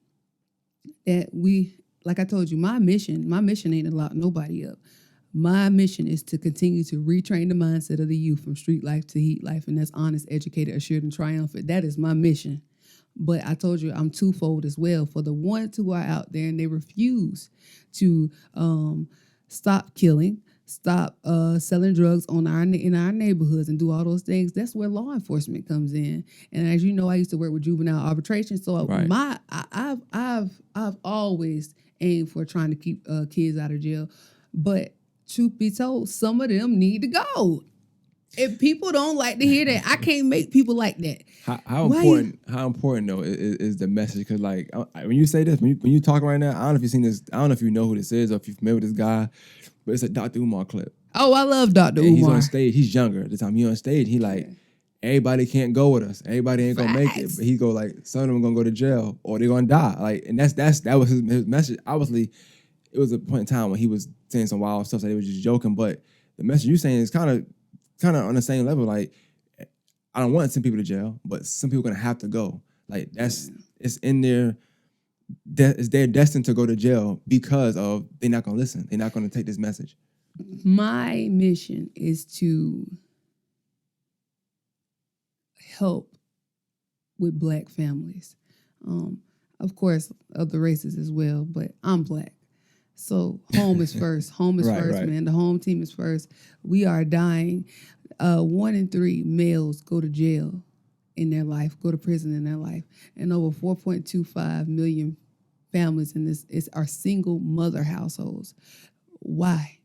Speaker 2: that like I told you, my mission ain't to lock nobody up. My mission is to continue to retrain the mindset of the youth from street life to heat life, and that's honest, educated, assured, and triumphant. That is my mission. But I told you I'm twofold as well. For the ones who are out there and they refuse to stop killing, stop selling drugs in our neighborhoods, and do all those things, that's where law enforcement comes in. And as you know, I used to work with juvenile arbitration, so right. I've always aimed for trying to keep kids out of jail. But truth be told, some of them need to go. If people don't like to hear that, I can't make people like that.
Speaker 1: How important though is the message? Because like when you say this, when you talk right now, I don't know if you've seen this. I don't know if you know who this is or if you're familiar with this guy, but it's a Dr. Umar clip.
Speaker 2: Oh, I love Dr. Umar.
Speaker 1: He's on stage. He's younger at the time. He's on stage. He like, everybody can't go with us. Everybody ain't gonna make it. But he go like, some of them gonna go to jail or they're gonna die. Like, and that was his message. Obviously, it was a point in time when he was saying some wild stuff that he was just joking. But the message you're saying is kind of on the same level. Like, I don't want to send people to jail, but some people are gonna have to go. Like, it's in their. They're destined to go to jail because of they're not gonna listen. They're not gonna take this message.
Speaker 2: My mission is to help with Black families. Of course, other races as well, but I'm Black. So home is first. Home is first, man. The home team is first. We are dying. 1 in 3 males go to jail in their life, go to prison in their life. And over 4.25 million families in this are single mother households. Why?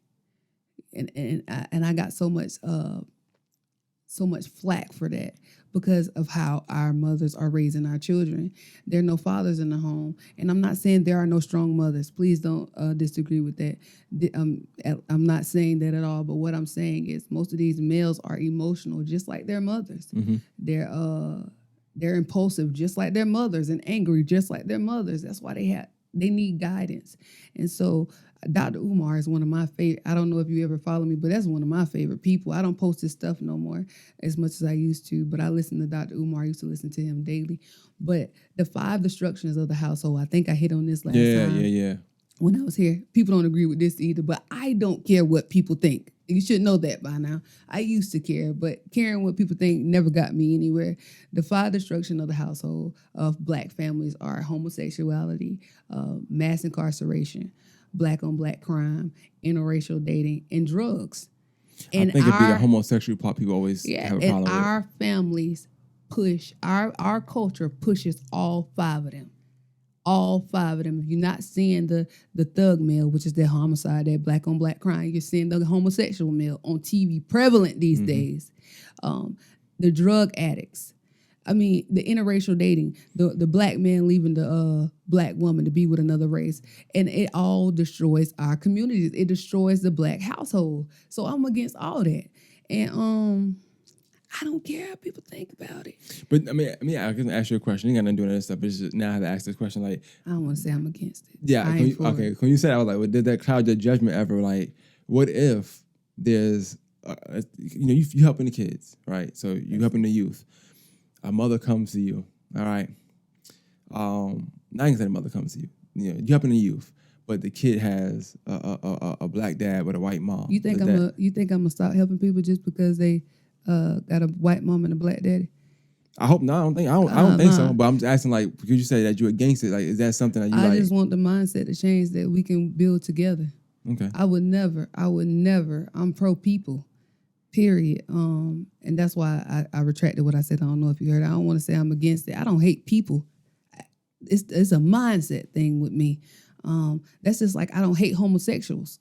Speaker 2: And I got so much flack for that because of how our mothers are raising our children. There are no fathers in the home. And I'm not saying there are no strong mothers. Please don't disagree with that. I'm not saying that at all. But what I'm saying is most of these males are emotional just like their mothers. Mm-hmm. They're impulsive just like their mothers and angry just like their mothers. That's why they need guidance. And so Dr. Umar is one of my favorite. I don't know if you ever follow me, but that's one of my favorite people. I don't post his stuff no more as much as I used to, but I listen to Dr. Umar. I used to listen to him daily. But the 5 destructions of the household, I think I hit on this last time.
Speaker 1: Yeah.
Speaker 2: When I was here, people don't agree with this either, but I don't care what people think. You should know that by now. I used to care, but caring what people think never got me anywhere. The 5 destruction of the household of Black families are homosexuality, mass incarceration, Black on Black crime, interracial dating, and drugs. And
Speaker 1: I think it'd be the homosexual part people always have a problem with.
Speaker 2: And our families push, our culture pushes all 5 of them. All 5 of them. If you're not seeing the thug male, which is that homicide, that Black on Black crime, you're seeing the homosexual male on TV prevalent these days. The drug addicts. I mean, the interracial dating, the Black man leaving the Black woman to be with another race, and it all destroys our communities. It destroys the Black household. So I'm against all that, and I don't care how people think about it.
Speaker 1: But I mean, I can ask you a question. You got nothing doing that stuff, but it's just now I have to ask this question. Like,
Speaker 2: I don't want to say I'm against it.
Speaker 1: Yeah. When you said that, I was like, well, did that cloud your judgment ever? Like, what if there's, you helping the kids, right? So you helping the youth. A mother comes to you, all right? Not even say the mother comes to you. You helping the youth, but the kid has a Black dad with a white mom.
Speaker 2: You think I'm gonna stop helping people just because they got a white mom and a Black daddy?
Speaker 1: I hope not. I don't think so. But I'm just asking, like, could you say that you're against it? Like, is that something that you like?
Speaker 2: I just want the mindset to change that we can build together.
Speaker 1: Okay.
Speaker 2: I would never. I'm pro people. Period. And that's why I retracted what I said. I don't know if you heard. I don't want to say I'm against it. I don't hate people. It's a mindset thing with me. That's just like I don't hate homosexuals.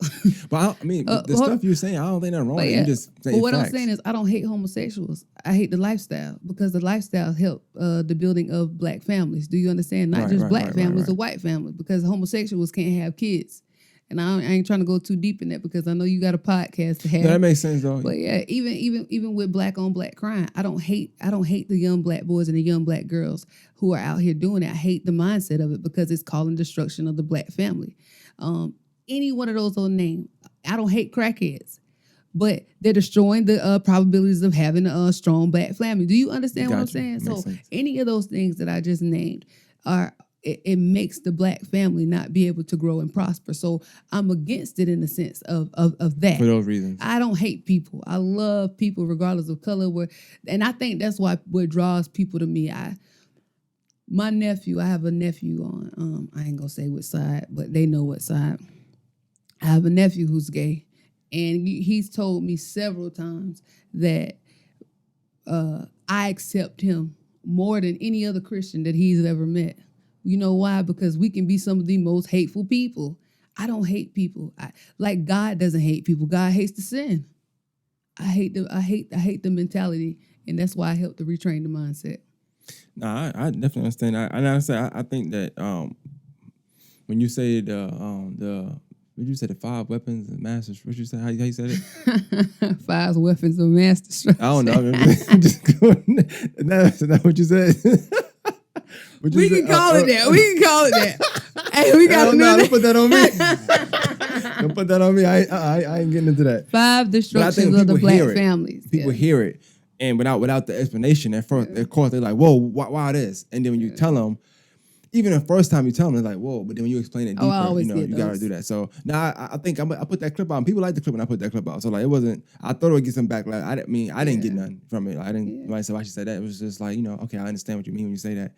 Speaker 1: But the stuff you're saying, I don't think that's wrong.
Speaker 2: Yeah,
Speaker 1: you just saying
Speaker 2: but what
Speaker 1: facts.
Speaker 2: I'm saying is I don't hate homosexuals. I hate the lifestyle because the lifestyle helped the building of Black families. Do you understand? Not just Black families, a white family, because homosexuals can't have kids. And I ain't trying to go too deep in that because I know you got a podcast to have.
Speaker 1: No, that makes sense though.
Speaker 2: But yeah, even with Black on Black crime, I don't hate the young Black boys and the young Black girls who are out here doing it. I hate the mindset of it because it's calling destruction of the Black family. Any one of those old names. I don't hate crackheads, but they're destroying the probabilities of having a strong Black family. Do you understand what I'm saying?
Speaker 1: Makes sense.
Speaker 2: Any of those things that I just named are. It makes the Black family not be able to grow and prosper. So I'm against it in the sense of that.
Speaker 1: For those reasons.
Speaker 2: I don't hate people. I love people regardless of color. And I think that's what draws people to me. I have a nephew on, I ain't gonna say which side, but they know what side. I have a nephew who's gay. And he's told me several times that I accept him more than any other Christian that he's ever met. You know why? Because we can be some of the most hateful people. I don't hate people. Like God doesn't hate people. God hates the sin. I hate the mentality, and that's why I help to retrain the mindset.
Speaker 1: No, I definitely understand. I think that when you say what you say, the 5 weapons of mass destruction? What you say? How you said it?
Speaker 2: 5 weapons of mass destruction.
Speaker 1: I don't know. I'm just going. Is that what you said?
Speaker 2: We can call it that. We can call it that. Hey, we got to
Speaker 1: know. Don't put that on me. Don't put that on me. I ain't getting into that.
Speaker 2: 5 destructions of the Black families.
Speaker 1: People hear it, and without the explanation, at first, of course, they're like, "Whoa, why this?" And then when you tell them, even the first time you tell them, they're like, "Whoa!" But then when you explain it deeper, you gotta do that. So now I think I put that clip out. And people like the clip when I put that clip out. So like it wasn't. I thought it would get some backlash. I didn't get none from it. I didn't. When I said why she said that, it was just like okay, I understand what you mean when you say that,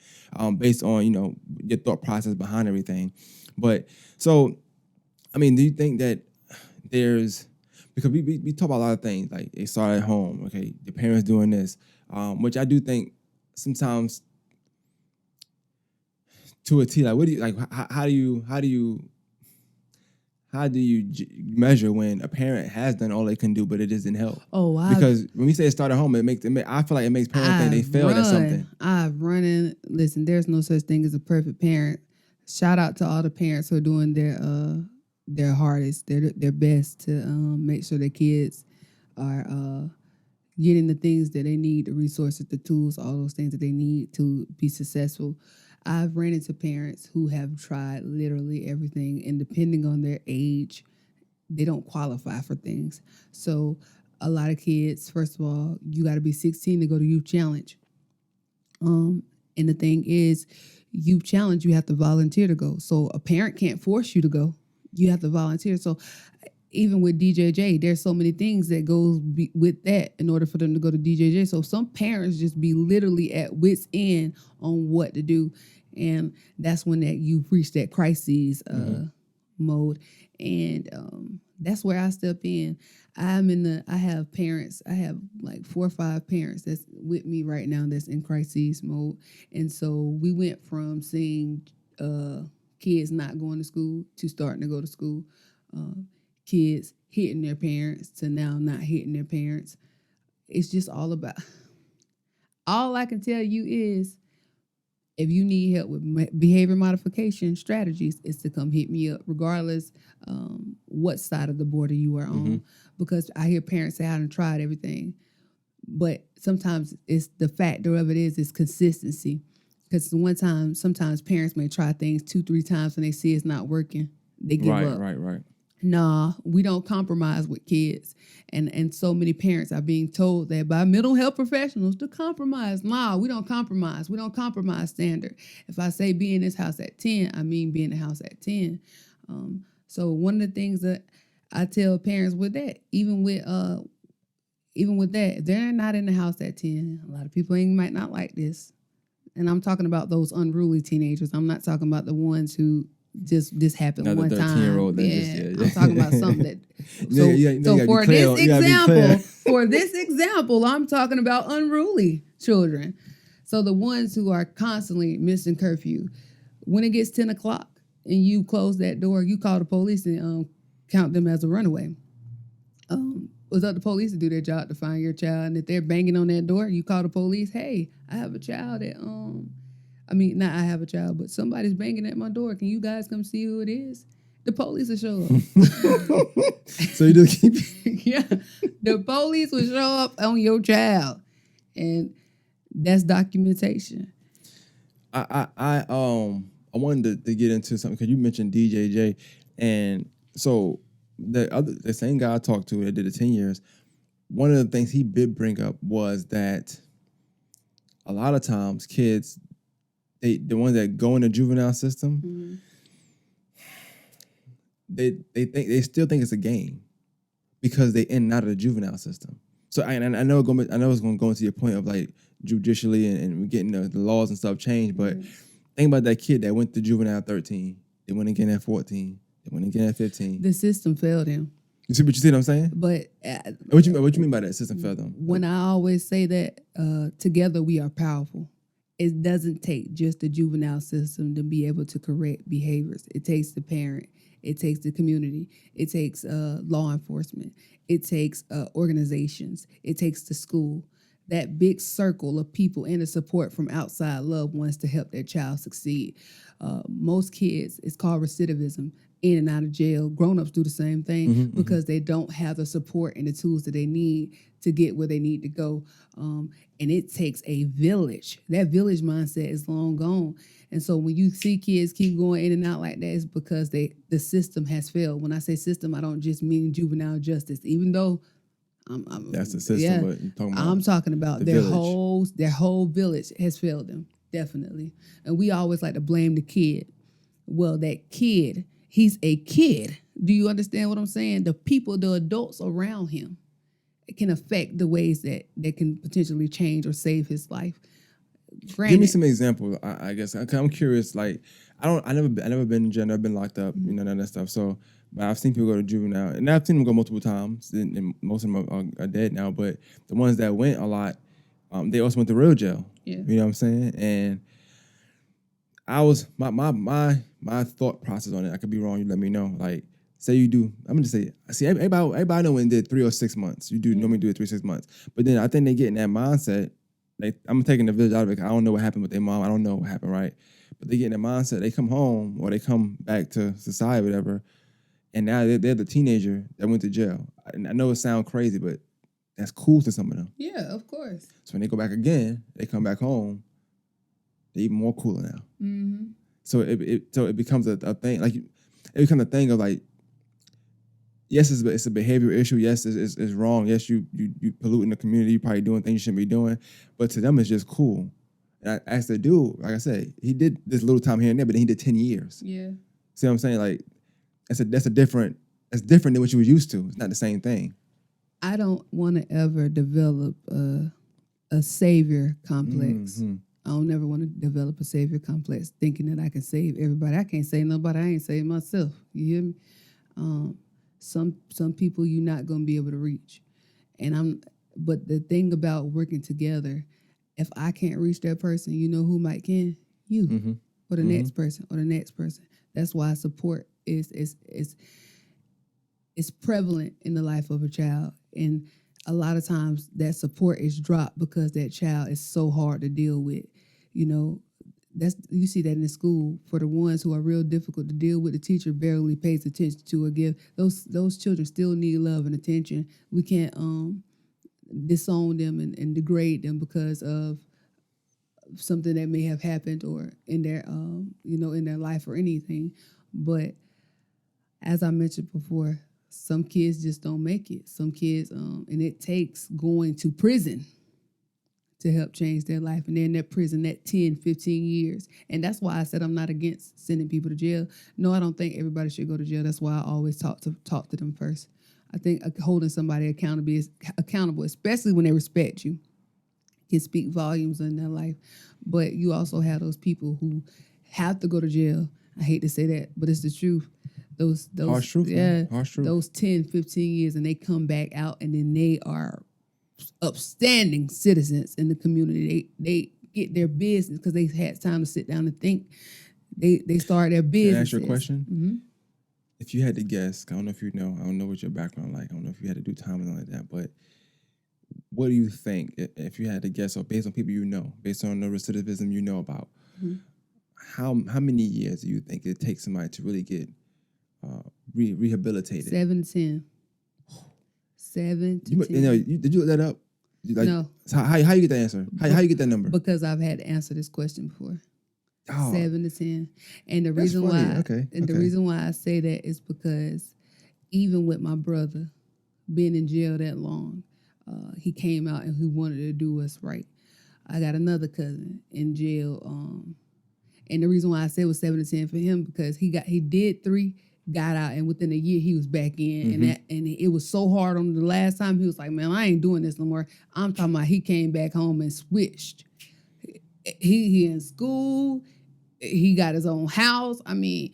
Speaker 1: based on your thought process behind everything. But so, do you think that there's because we talk about a lot of things like it started at home. Okay, the parents doing this, which I do think sometimes to a T. Like, what do you like? How do you measure when a parent has done all they can do, but it doesn't help?
Speaker 2: Oh,
Speaker 1: because when we say start at home, I feel like it makes parents think they failed at something.
Speaker 2: I've run in. Listen, there's no such thing as a perfect parent. Shout out to all the parents who are doing their hardest, their best to make sure their kids are getting the things that they need, the resources, the tools, all those things that they need to be successful. I've ran into parents who have tried literally everything, and depending on their age, they don't qualify for things. So a lot of kids, first of all, you got to be 16 to go to Youth Challenge. And the thing is, Youth Challenge, you have to volunteer to go. So a parent can't force you to go. You have to volunteer. So even with DJJ, there's so many things that goes with that in order for them to go to DJJ. So some parents just be literally at wit's end on what to do. And that's when that you've reached that crises mode. And that's where I step in. I have parents. I have like 4 or 5 parents that's with me right now that's in crises mode. And so we went from seeing kids not going to school to starting to go to school. Kids hitting their parents to now not hitting their parents. It's just all I can tell you is, if you need help with behavior modification strategies, is to come hit me up, regardless what side of the border you are on. Because I hear parents say, I done tried everything. But sometimes it's the factor of it is consistency. Because sometimes parents may try things 2-3 times and they see it's not working. They give up.
Speaker 1: Right.
Speaker 2: Nah, we don't compromise with kids. And so many parents are being told that by mental health professionals to compromise. Nah, we don't compromise. We don't compromise standard. If I say be in this house at 10, I mean be in the house at 10. So one of the things that I tell parents with that, even with that, if they're not in the house at 10, a lot of people might not like this. And I'm talking about those unruly teenagers. I'm not talking about the ones who just this happened one time.
Speaker 1: 13-year-old
Speaker 2: I'm talking about something that. So for this example, I'm talking about unruly children. So the ones who are constantly missing curfew, when it gets 10 o'clock and you close that door, you call the police and count them as a runaway. It's up to police to do their job to find your child, and if they're banging on that door, you call the police. Hey, I have a child that not I have a child, but somebody's banging at my door. Can you guys come see who it is? The police will show up.
Speaker 1: So you just keep...
Speaker 2: Yeah. The police will show up on your child. And that's documentation.
Speaker 1: I wanted to get into something because you mentioned DJJ. And so the same guy I talked to that did it 10 years, one of the things he did bring up was that a lot of times kids, the ones that go in the juvenile system, they still think it's a game because they in and out of the juvenile system. So I know it's going to go into your point of like judicially and getting the laws and stuff changed. But think about that kid that went to juvenile 13, they went again at 14, they went again at 15.
Speaker 2: The system failed him.
Speaker 1: You see what I'm saying?
Speaker 2: But
Speaker 1: what you mean by that? System failed them?
Speaker 2: When I always say that together we are powerful. It doesn't take just the juvenile system to be able to correct behaviors. It takes the parent. It takes the community. It takes law enforcement. It takes organizations. It takes the school. That big circle of people and the support from outside loved ones to help their child succeed. Most kids, it's called recidivism, in and out of jail. Grown-ups do the same thing because they don't have the support and the tools that they need to get where they need to go. And it takes a village. That village mindset is long gone. And so when you see kids keep going in and out like that, it's because the system has failed. When I say system, I don't just mean juvenile justice, even though
Speaker 1: that's the system. But
Speaker 2: I'm talking about their whole village has failed them, definitely. And we always like to blame the kid. Well, that kid, he's a kid. Do you understand what I'm saying? The adults around him, it can affect the ways that can potentially change or save his life. Granted,
Speaker 1: give me some examples. I guess I'm curious. Like I never been in jail. I've been locked up. None of that stuff. So, but I've seen people go to juvenile, and I've seen them go multiple times. And most of them are dead now. But the ones that went a lot, they also went to real jail.
Speaker 2: Yeah.
Speaker 1: You know what I'm saying? And I was my thought process on it. I could be wrong. You let me know. Like, say you do. I'm gonna just say. See, everybody know when they did 3 or 6 months. You do normally do it 3 or 6 months. But then I think they get in that mindset. Like, I'm taking the village out of it. I don't know what happened with their mom. I don't know what happened, right? But they get in that mindset. They come home or they come back to society, whatever. And now they're the teenager that went to jail. And I know it sounds crazy, but that's cool to some of them.
Speaker 2: Yeah, of course.
Speaker 1: So when they go back again, they come back home. They're even more cooler now.
Speaker 2: Mm-hmm.
Speaker 1: So it becomes a thing. Like, it becomes a thing of like, yes, it's a behavioral issue. Yes, it's wrong. Yes, you polluting the community. You probably doing things you shouldn't be doing. But to them, it's just cool. And I asked the dude, like I said, he did this little time here and there, but then he did 10 years.
Speaker 2: Yeah.
Speaker 1: See what I'm saying? Like, that's different than what you was used to. It's not the same thing.
Speaker 2: I don't want to ever develop a savior complex.
Speaker 1: Mm-hmm.
Speaker 2: I don't ever want to develop a savior complex thinking that I can save everybody. I can't save nobody. I ain't save myself. You hear me? Some people you're not gonna be able to reach. But the thing about working together, if I can't reach that person, you know who might can? You.
Speaker 1: Mm-hmm.
Speaker 2: Or the next person, or the next person. That's why support is prevalent in the life of a child. And a lot of times that support is dropped because that child is so hard to deal with. You know, you see that in the school. For the ones who are real difficult to deal with, the teacher barely pays attention to or give. Those children still need love and attention. We can't disown them and degrade them because of something that may have happened or in their in their life or anything. But as I mentioned before, some kids just don't make it. Some kids, and it takes going to prison to help change their life. And they're in that prison that 10, 15 years. And that's why I said I'm not against sending people to jail. No, I don't think everybody should go to jail. That's why I always talk to them first. I think holding somebody accountable, especially when they respect you, can speak volumes in their life. But you also have those people who have to go to jail. I hate to say that, but it's the truth. Those
Speaker 1: harsh truth,
Speaker 2: yeah,
Speaker 1: harsh truth.
Speaker 2: Those 10, 15 years, and they come back out, and then they are upstanding citizens in the community. They get their business because they had time to sit down and think. They start their business.
Speaker 1: Can I ask you a question?
Speaker 2: Mm-hmm.
Speaker 1: If you had to guess, I don't know if you know. I don't know what your background like. I don't know if you had to do time and all like that. But what do you think if you had to guess, or based on people you know, based on the recidivism you know about,
Speaker 2: mm-hmm.
Speaker 1: how many years do you think it takes somebody to really get rehabilitated?
Speaker 2: 7 to 10. 7 to 10.
Speaker 1: Did you look that up?
Speaker 2: No.
Speaker 1: So how you get the answer? How you get that number?
Speaker 2: Because I've had to answer this question before.
Speaker 1: Oh,
Speaker 2: 7 to 10. And the reason why the reason why I say that is because even with my brother being in jail that long, he came out and he wanted to do us right. I got another cousin in jail. And the reason why I said it was 7 to 10 for him because he did 3, got out, and within a year he was back in.
Speaker 1: Mm-hmm.
Speaker 2: And it was so hard on him the last time. He was like, man, I ain't doing this no more. I'm talking about he came back home and switched. He in school. He got his own house. I mean,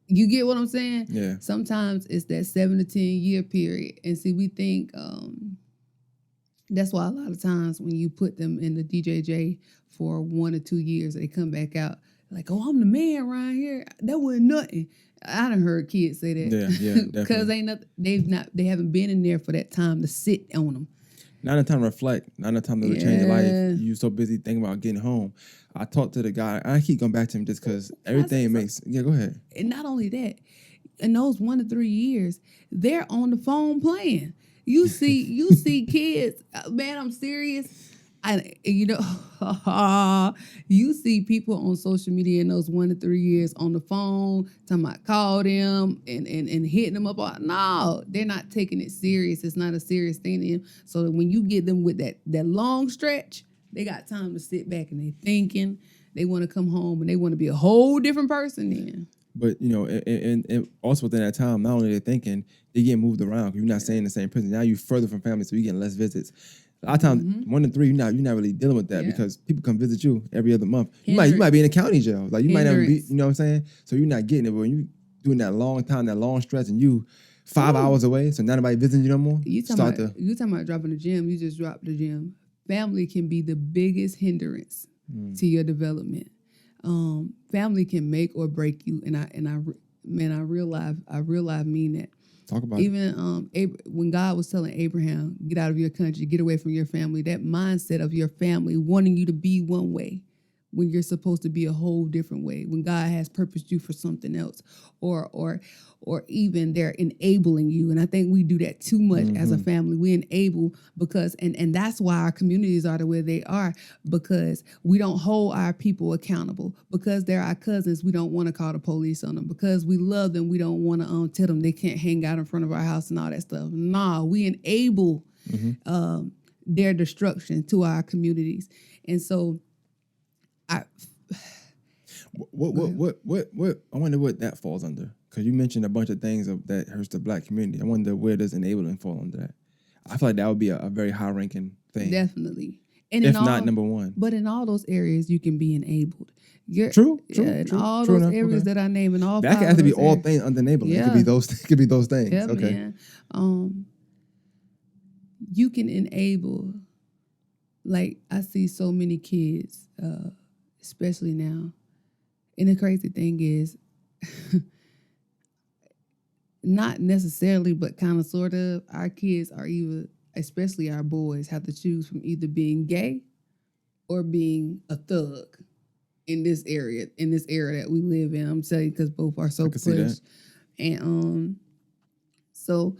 Speaker 2: you get what I'm saying?
Speaker 1: Yeah.
Speaker 2: Sometimes it's that 7 to 10 year period. And see, we think that's why a lot of times when you put them in the DJJ for 1 or 2 years, they come back out like, oh, I'm the man around here. That wasn't nothing. I done heard kids say that.
Speaker 1: Yeah,
Speaker 2: Because ain't nothing. They haven't been in there for that time to sit on them.
Speaker 1: Not enough time to reflect. Not enough time to change your life. You so busy thinking about getting home. I talked to the guy. I keep going back to him just because everything makes. Yeah, go ahead.
Speaker 2: And not only that, in those 1 to 3 years, they're on the phone playing. You see kids. Man, I'm serious. You see people on social media in those 1 to 3 years on the phone, talking about call them and hitting them up. No, they're not taking it serious. It's not a serious thing to them. So that when you get them with that long stretch, they got time to sit back and they thinking. They want to come home and they want to be a whole different person then.
Speaker 1: But, and also within that time, not only they're thinking, they get moved around. You're not staying in the same prison. Now you're further from family, so you're getting less visits. A lot of times, 1 to 3, you're not really dealing with that because people come visit you every other month. You might be in a county jail. Like, you might never be, you know what I'm saying? So you're not getting it. But when you doing that long time, that long stretch, and you 5 hours away, so not nobody visiting you no more.
Speaker 2: You talking about dropping the gym. You just dropped the gym. family can be the biggest hindrance to your development. Family can make or break you, and I realize mean that.
Speaker 1: Talk about
Speaker 2: Even when God was telling Abraham, get out of your country, get away from your family, that mindset of your family wanting you to be one way when you're supposed to be a whole different way, when God has purposed you for something else, or even they're enabling you. And I think we do that too much as a family. We enable because, and that's why our communities are the way they are, because we don't hold our people accountable. Because they're our cousins, we don't want to call the police on them. Because we love them, we don't want to tell them they can't hang out in front of our house and all that stuff. Nah, we enable their destruction to our communities. And so
Speaker 1: what I wonder what that falls under, because you mentioned a bunch of things that hurts the Black community. I wonder where does enabling fall under that. I feel like that would be a very high ranking thing,
Speaker 2: definitely, and
Speaker 1: if not number one.
Speaker 2: But in all those areas, you can be enabled.
Speaker 1: True.
Speaker 2: All those areas that I name, in all
Speaker 1: that can have to be all things under enabling.
Speaker 2: Yeah.
Speaker 1: It could be those things.
Speaker 2: Yeah,
Speaker 1: okay,
Speaker 2: man. You can enable. Like, I see so many kids, especially now. And the crazy thing is, not necessarily, but kind of sort of, our kids are either, especially our boys, have to choose from either being gay or being a thug in this area that we live in. I'm telling you, because both are so pushed. And so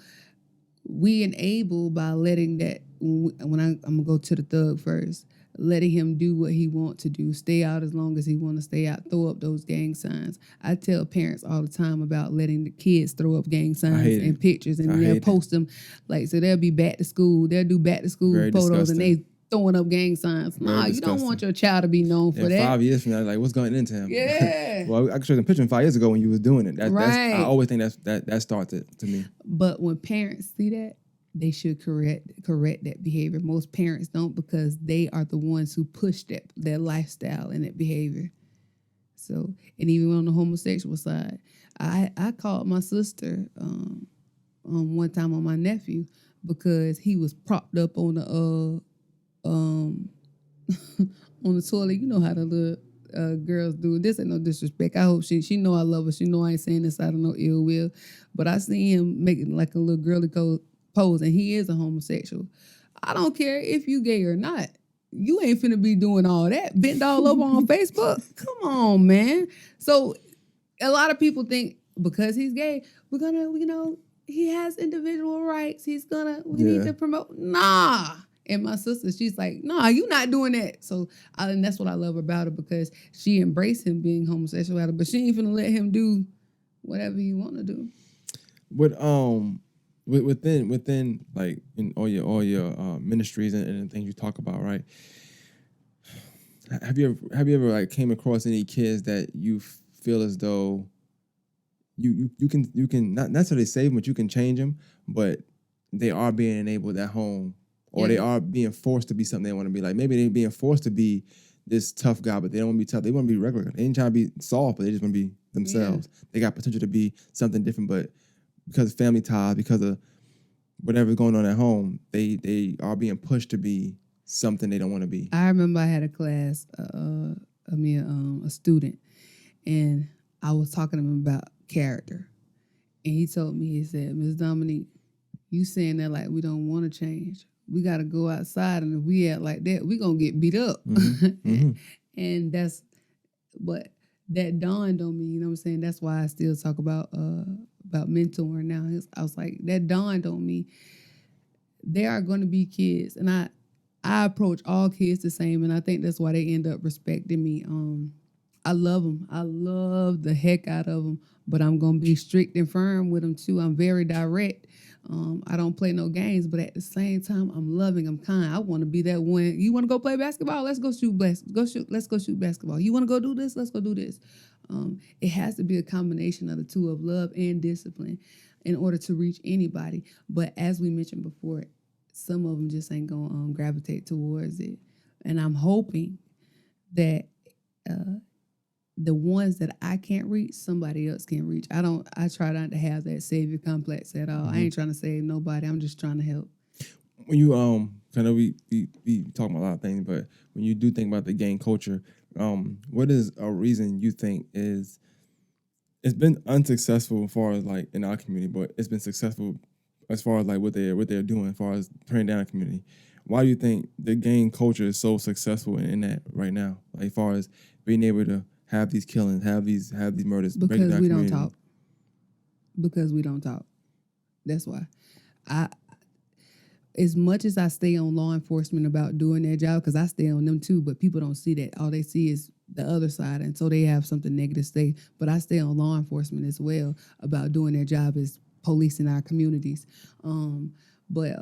Speaker 2: we enable by letting that, when I'm going to go to the thug first, letting him do what he wants to do, stay out as long as he want to stay out, throw up those gang signs. I tell parents all the time about letting the kids throw up gang signs and pictures, and they'll post them. Like, so they'll be back to school. They'll do back to school photos, and they throwing up gang signs. You don't want your child to be known for that.
Speaker 1: 5 years from now, like, what's going into him?
Speaker 2: Yeah.
Speaker 1: Well, I can show you a picture 5 years ago when you was doing it.
Speaker 2: Right.
Speaker 1: I always think that starts it to me.
Speaker 2: But when parents see that, they should correct that behavior. Most parents don't, because they are the ones who push their lifestyle and that behavior. So, and even on the homosexual side, I called my sister one time on my nephew because he was propped up on the on the toilet. You know how the little girls do. This ain't no disrespect. I hope she know I love her. She know I ain't saying this out of no ill will. But I seen him making like a little girly pose, and he is a homosexual. I don't care if you gay or not. You ain't finna be doing all that, bent all over on Facebook. Come on, man. So a lot of people think because he's gay, we're gonna, he has individual rights. We need to promote. Nah. And my sister, she's like, nah, you not doing that. So, and that's what I love about her, because she embraced him being homosexual, but she ain't finna let him do whatever he want to do.
Speaker 1: Within like in all your ministries and things you talk about, right? Have you ever like came across any kids that you feel as though you can not necessarily save them, but you can change them, but they are being enabled at home, or they are being forced to be something they want to be? Like, maybe they're being forced to be this tough guy, but they don't want to be tough. They want to be regular. They ain't trying to be soft, but they just want to be themselves. Yeah. They got potential to be something different, but because of family ties, because of whatever's going on at home, they are being pushed to be something they don't want to be.
Speaker 2: I remember I had a class, a student, and I was talking to him about character. And he told me, he said, Ms. Dominique, you saying that like we don't want to change. We got to go outside, and if we act like that, we going to get beat up. Mm-hmm. And but that dawned on me, you know what I'm saying? That's why I still talk about mentoring now. I was like, that dawned on me. There are going to be kids, and I approach all kids the same, and I think that's why they end up respecting me. I love them. I love the heck out of them, but I'm going to be strict and firm with them too. I'm very direct. I don't play no games, but at the same time, I'm loving, I'm kind. I want to be that one. You want to go play basketball? Let's go shoot. Let's go shoot basketball. You want to go do this? Let's go do this. It has to be a combination of the two, of love and discipline, in order to reach anybody. But as we mentioned before, some of them just ain't going to gravitate towards it. And I'm hoping that the ones that I can't reach, somebody else can reach. I try not to have that savior complex at all. Mm-hmm. I ain't trying to save nobody. I'm just trying to help.
Speaker 1: When you I know we talking about a lot of things, but when you do think about the gang culture, what is a reason you think is it's been unsuccessful as far as like in our community, but it's been successful as far as like what they're doing as far as turning down a community? Why do you think the gang culture is so successful in that right now? Like as far as being able to have these killings, have these murders, breaking
Speaker 2: Because
Speaker 1: down
Speaker 2: we don't
Speaker 1: community?
Speaker 2: talk. Because we don't talk. That's why. I as much as I stay on law enforcement about doing their job, because I stay on them too, but people don't see that. All they see is the other side, and so they have something negative to say. But I stay on law enforcement as well about doing their job as policing our communities. But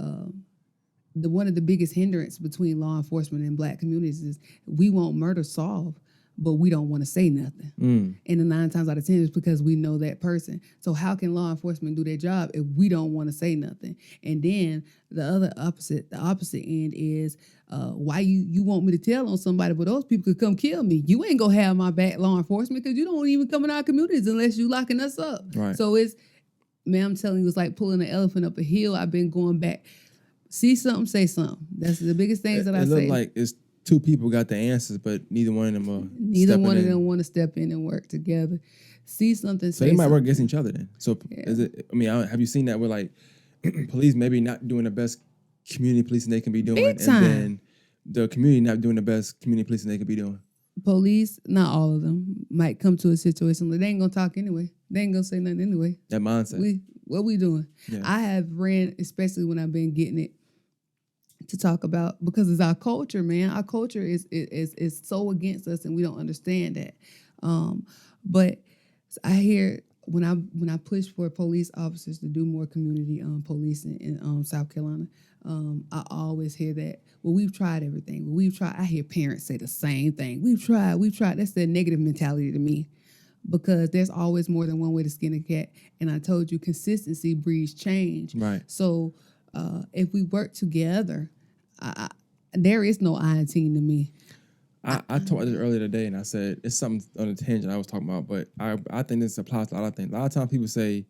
Speaker 2: the one of the biggest hindrance between law enforcement and Black communities is we want murder solved, but we don't want to say nothing. And the 9 times out of 10 is because we know that person. So how can law enforcement do their job if we don't want to say nothing? And then the opposite end is why you want me to tell on somebody, but those people could come kill me. You ain't gonna have my back, law enforcement, because you don't even come in our communities unless you locking us up.
Speaker 1: Right.
Speaker 2: So man, I'm telling you, it's like pulling an elephant up a hill. I've been going back. See something, say something. That's the biggest things that I say.
Speaker 1: It look like it's 2 people got the answers, but neither one of them are.
Speaker 2: Neither one of them want to step in and work together. See something,
Speaker 1: so
Speaker 2: say
Speaker 1: they might
Speaker 2: something.
Speaker 1: work against each other then. So is it? I mean, have you seen that with like police maybe not doing the best community policing they can be doing,
Speaker 2: Big time.
Speaker 1: and then the community not doing the best community policing they could be doing?
Speaker 2: Police, not all of them, might come to a situation where they ain't gonna talk anyway. They ain't gonna say nothing anyway.
Speaker 1: That mindset.
Speaker 2: What we doing?
Speaker 1: Yeah.
Speaker 2: I have ran, especially when I've been getting it to talk about, because it's our culture, man. Our culture is so against us, and we don't understand that. But I hear when I push for police officers to do more community policing in South Carolina, I always hear that. Well, we've tried everything. Well, we've tried. I hear parents say the same thing. We've tried. That's the negative mentality to me, because there's always more than one way to skin a cat. And I told you, consistency breeds change.
Speaker 1: Right.
Speaker 2: So if we work together, there is no I team to me.
Speaker 1: I talked about this earlier today, and I said it's something on a tangent I was talking about, but I think this applies to a lot of things. A lot of times people say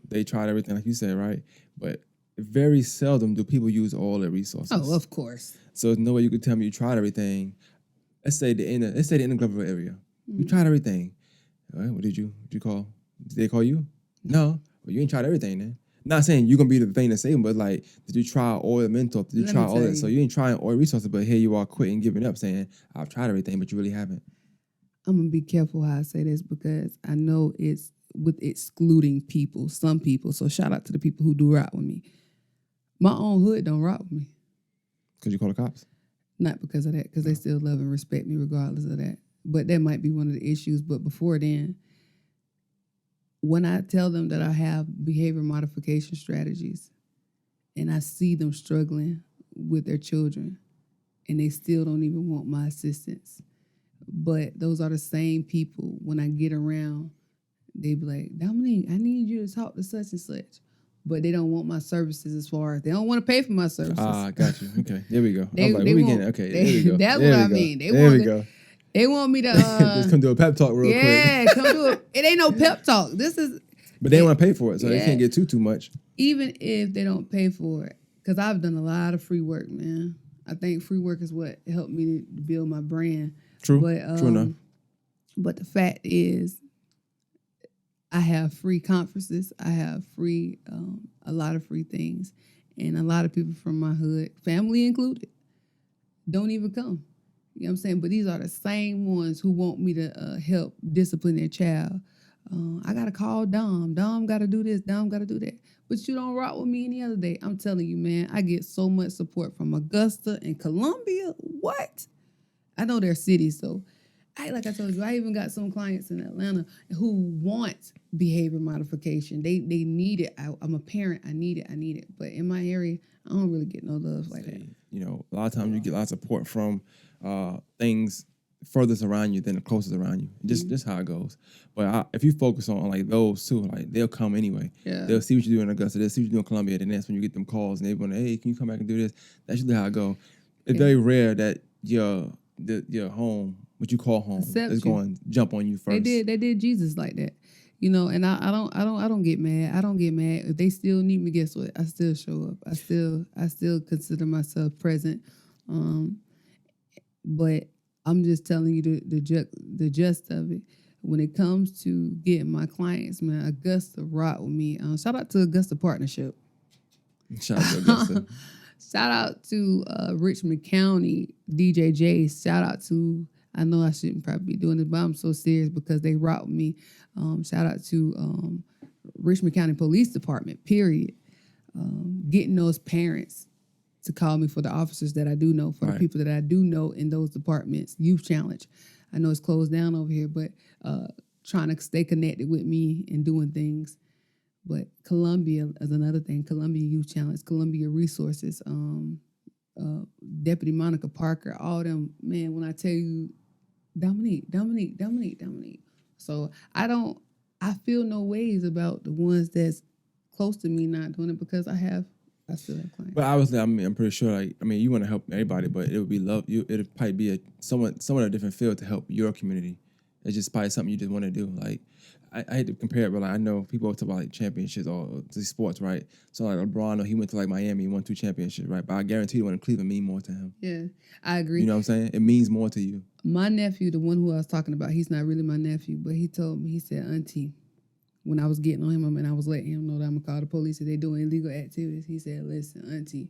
Speaker 1: they tried everything, like you said, right? But very seldom do people use all their resources.
Speaker 2: Oh, of course.
Speaker 1: So there's no way you could tell me you tried everything. Let's say the inner Gloverville area. You tried everything. All right, what did you call? Did they call you? No. Well, you ain't tried everything then. Not saying you're gonna be the thing to save them, but like, did you try all the mental? Did you try all that? So you ain't trying all the resources, but here you are quitting, giving up, saying, I've tried everything, but you really haven't.
Speaker 2: I'm gonna be careful how I say this, because I know it's with excluding people, some people. So shout out to the people who do rock with me. My own hood don't rock with me.
Speaker 1: Because you call the cops?
Speaker 2: Not because of that, because they still love and respect me regardless of that. But that might be one of the issues. But before then, when I tell them that I have behavior modification strategies and I see them struggling with their children and they still don't even want my assistance, but those are the same people, when I get around, they be like, Dominique, I need you to talk to such and such. But they don't want my services, as far as they don't want to pay for my services.
Speaker 1: Got you. Okay, there we go.
Speaker 2: They,
Speaker 1: I was like,
Speaker 2: they
Speaker 1: we
Speaker 2: want,
Speaker 1: getting okay.
Speaker 2: They,
Speaker 1: there we go.
Speaker 2: That's
Speaker 1: there
Speaker 2: what
Speaker 1: we
Speaker 2: I
Speaker 1: go.
Speaker 2: mean.
Speaker 1: There we go.
Speaker 2: They want me to
Speaker 1: just come do a pep talk real quick.
Speaker 2: Yeah, come do it. It ain't no pep talk. This is.
Speaker 1: But they want to pay for it, so they can't get too much.
Speaker 2: Even if they don't pay for it, because I've done a lot of free work, man. I think free work is what helped me to build my brand.
Speaker 1: True.
Speaker 2: But,
Speaker 1: true enough.
Speaker 2: But the fact is, I have free conferences. I have free, a lot of free things. And a lot of people from my hood, family included, don't even come. You know what I'm saying? But these are the same ones who want me to help discipline their child. I got to call Dom. Dom got to do this. Dom got to do that. But you don't rock with me any other day. I'm telling you, man, I get so much support from Augusta and Columbia. What? I know they're cities, so like I told you, I even got some clients in Atlanta who want behavior modification. They need it. I'm a parent. I need it. But in my area, I don't really get no love like that.
Speaker 1: You know, a lot of times you get a lot of support from things furthest around you than the closest around you. Just how it goes. But if you focus on like those two, like they'll come anyway.
Speaker 2: Yeah.
Speaker 1: They'll see what you do in Augusta. They'll see what you do in Columbia. Then that's when you get them calls and they're going, hey, can you come back and do this? That's usually how it goes. It's very rare that your home, what you call home, is going to jump on you first.
Speaker 2: They did Jesus like that. And I don't get mad. I don't get mad. If they still need me, guess what? I still show up. I still consider myself present. But I'm just telling you the gist of it. When it comes to getting my clients, man, Augusta rock with me. Shout out to Augusta Partnership.
Speaker 1: Shout out to Augusta.
Speaker 2: Shout out to Richmond County, DJJ. Shout out to, I know I shouldn't probably be doing this, but I'm so serious because they rock with me. Shout out to Richmond County Police Department, period. Getting those parents to call me for the officers that I do know, for the people that I do know in those departments. Youth Challenge. I know it's closed down over here, but trying to stay connected with me and doing things. But Columbia is another thing. Columbia Youth Challenge, Columbia Resources, Deputy Monica Parker, all them, man, when I tell you, Dominique. So I feel no ways about the ones that's close to me not doing it because I still have clients.
Speaker 1: But obviously, I'm pretty sure, you want to help everybody, but it would be it'd probably be somewhat a different field to help your community. It's just probably something you just want to do. Like, I hate to compare it, but I know people talk about championships or these sports, right? So like LeBron, he went to Miami, he won 2 championships, right? But I guarantee the one in Cleveland mean more to him.
Speaker 2: Yeah, I agree.
Speaker 1: You know what I'm saying? It means more to you.
Speaker 2: My nephew, the one who I was talking about, he's not really my nephew, but he told me, he said, Auntie, when I was getting on him and I was letting him know that I'm going to call the police if they're doing illegal activities, he said, listen, Auntie,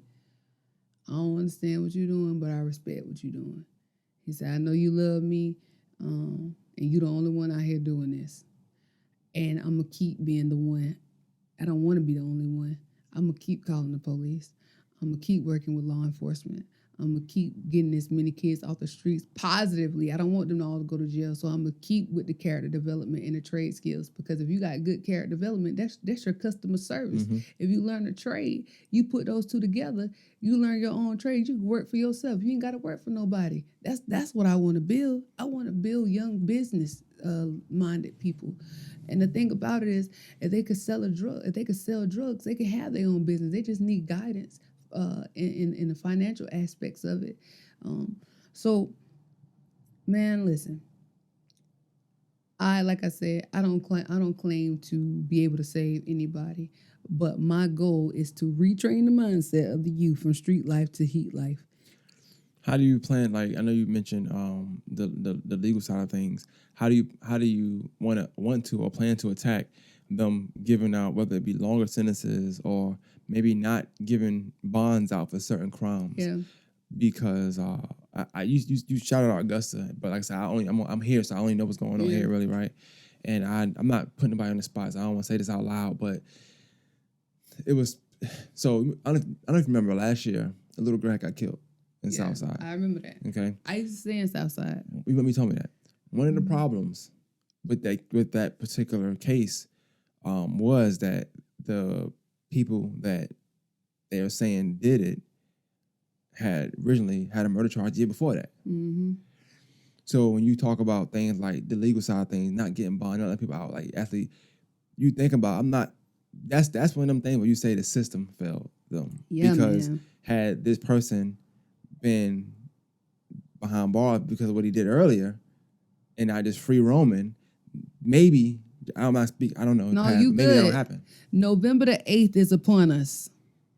Speaker 2: I don't understand what you're doing, but I respect what you're doing. He said, I know you love me, and you're the only one out here doing this. And I'm going to keep being the one. I don't want to be the only one. I'm going to keep calling the police. I'm going to keep working with law enforcement. I'm going to keep getting as many kids off the streets positively. I don't want them all to go to jail. So I'm going to keep with the character development and the trade skills. Because if you got good character development, that's your customer service. Mm-hmm. If you learn a trade, you put those two together, you learn your own trade, you can work for yourself. You ain't got to work for nobody. That's what I want to build. I want to build young business minded people. And the thing about it is, if they could sell drugs, they can have their own business. They just need guidance in the financial aspects of it. So, man, listen. Like I said, I don't claim to be able to save anybody, but my goal is to retrain the mindset of the youth from street life to heat life.
Speaker 1: How do you plan? Like, I know you mentioned the legal side of things. How do you want to or plan to attack them giving out, whether it be longer sentences or maybe not giving bonds out for certain crimes?
Speaker 2: Yeah.
Speaker 1: Because you shouted out Augusta, but like I said, I'm here, so I only know what's going on here, really, right? And I'm not putting anybody on the spot. So I don't want to say this out loud, but it was so. I don't know if you remember last year, a little girl got killed in Southside.
Speaker 2: I remember that.
Speaker 1: Okay.
Speaker 2: I used to stay in Southside.
Speaker 1: You told me that. One of the problems with that particular case was that the people that they are saying did it had originally had a murder charge the year before that.
Speaker 2: Mm-hmm.
Speaker 1: So when you talk about things like the legal side of things, not getting bond, not letting people out, like actually, you think about, that's one of them things where you say the system failed them.
Speaker 2: Yeah,
Speaker 1: because
Speaker 2: man.
Speaker 1: Had this person been behind bars because of what he did earlier and not just free roaming, maybe, I don't know.
Speaker 2: No,
Speaker 1: maybe
Speaker 2: you good.
Speaker 1: that don't happen.
Speaker 2: November the 8th is upon us.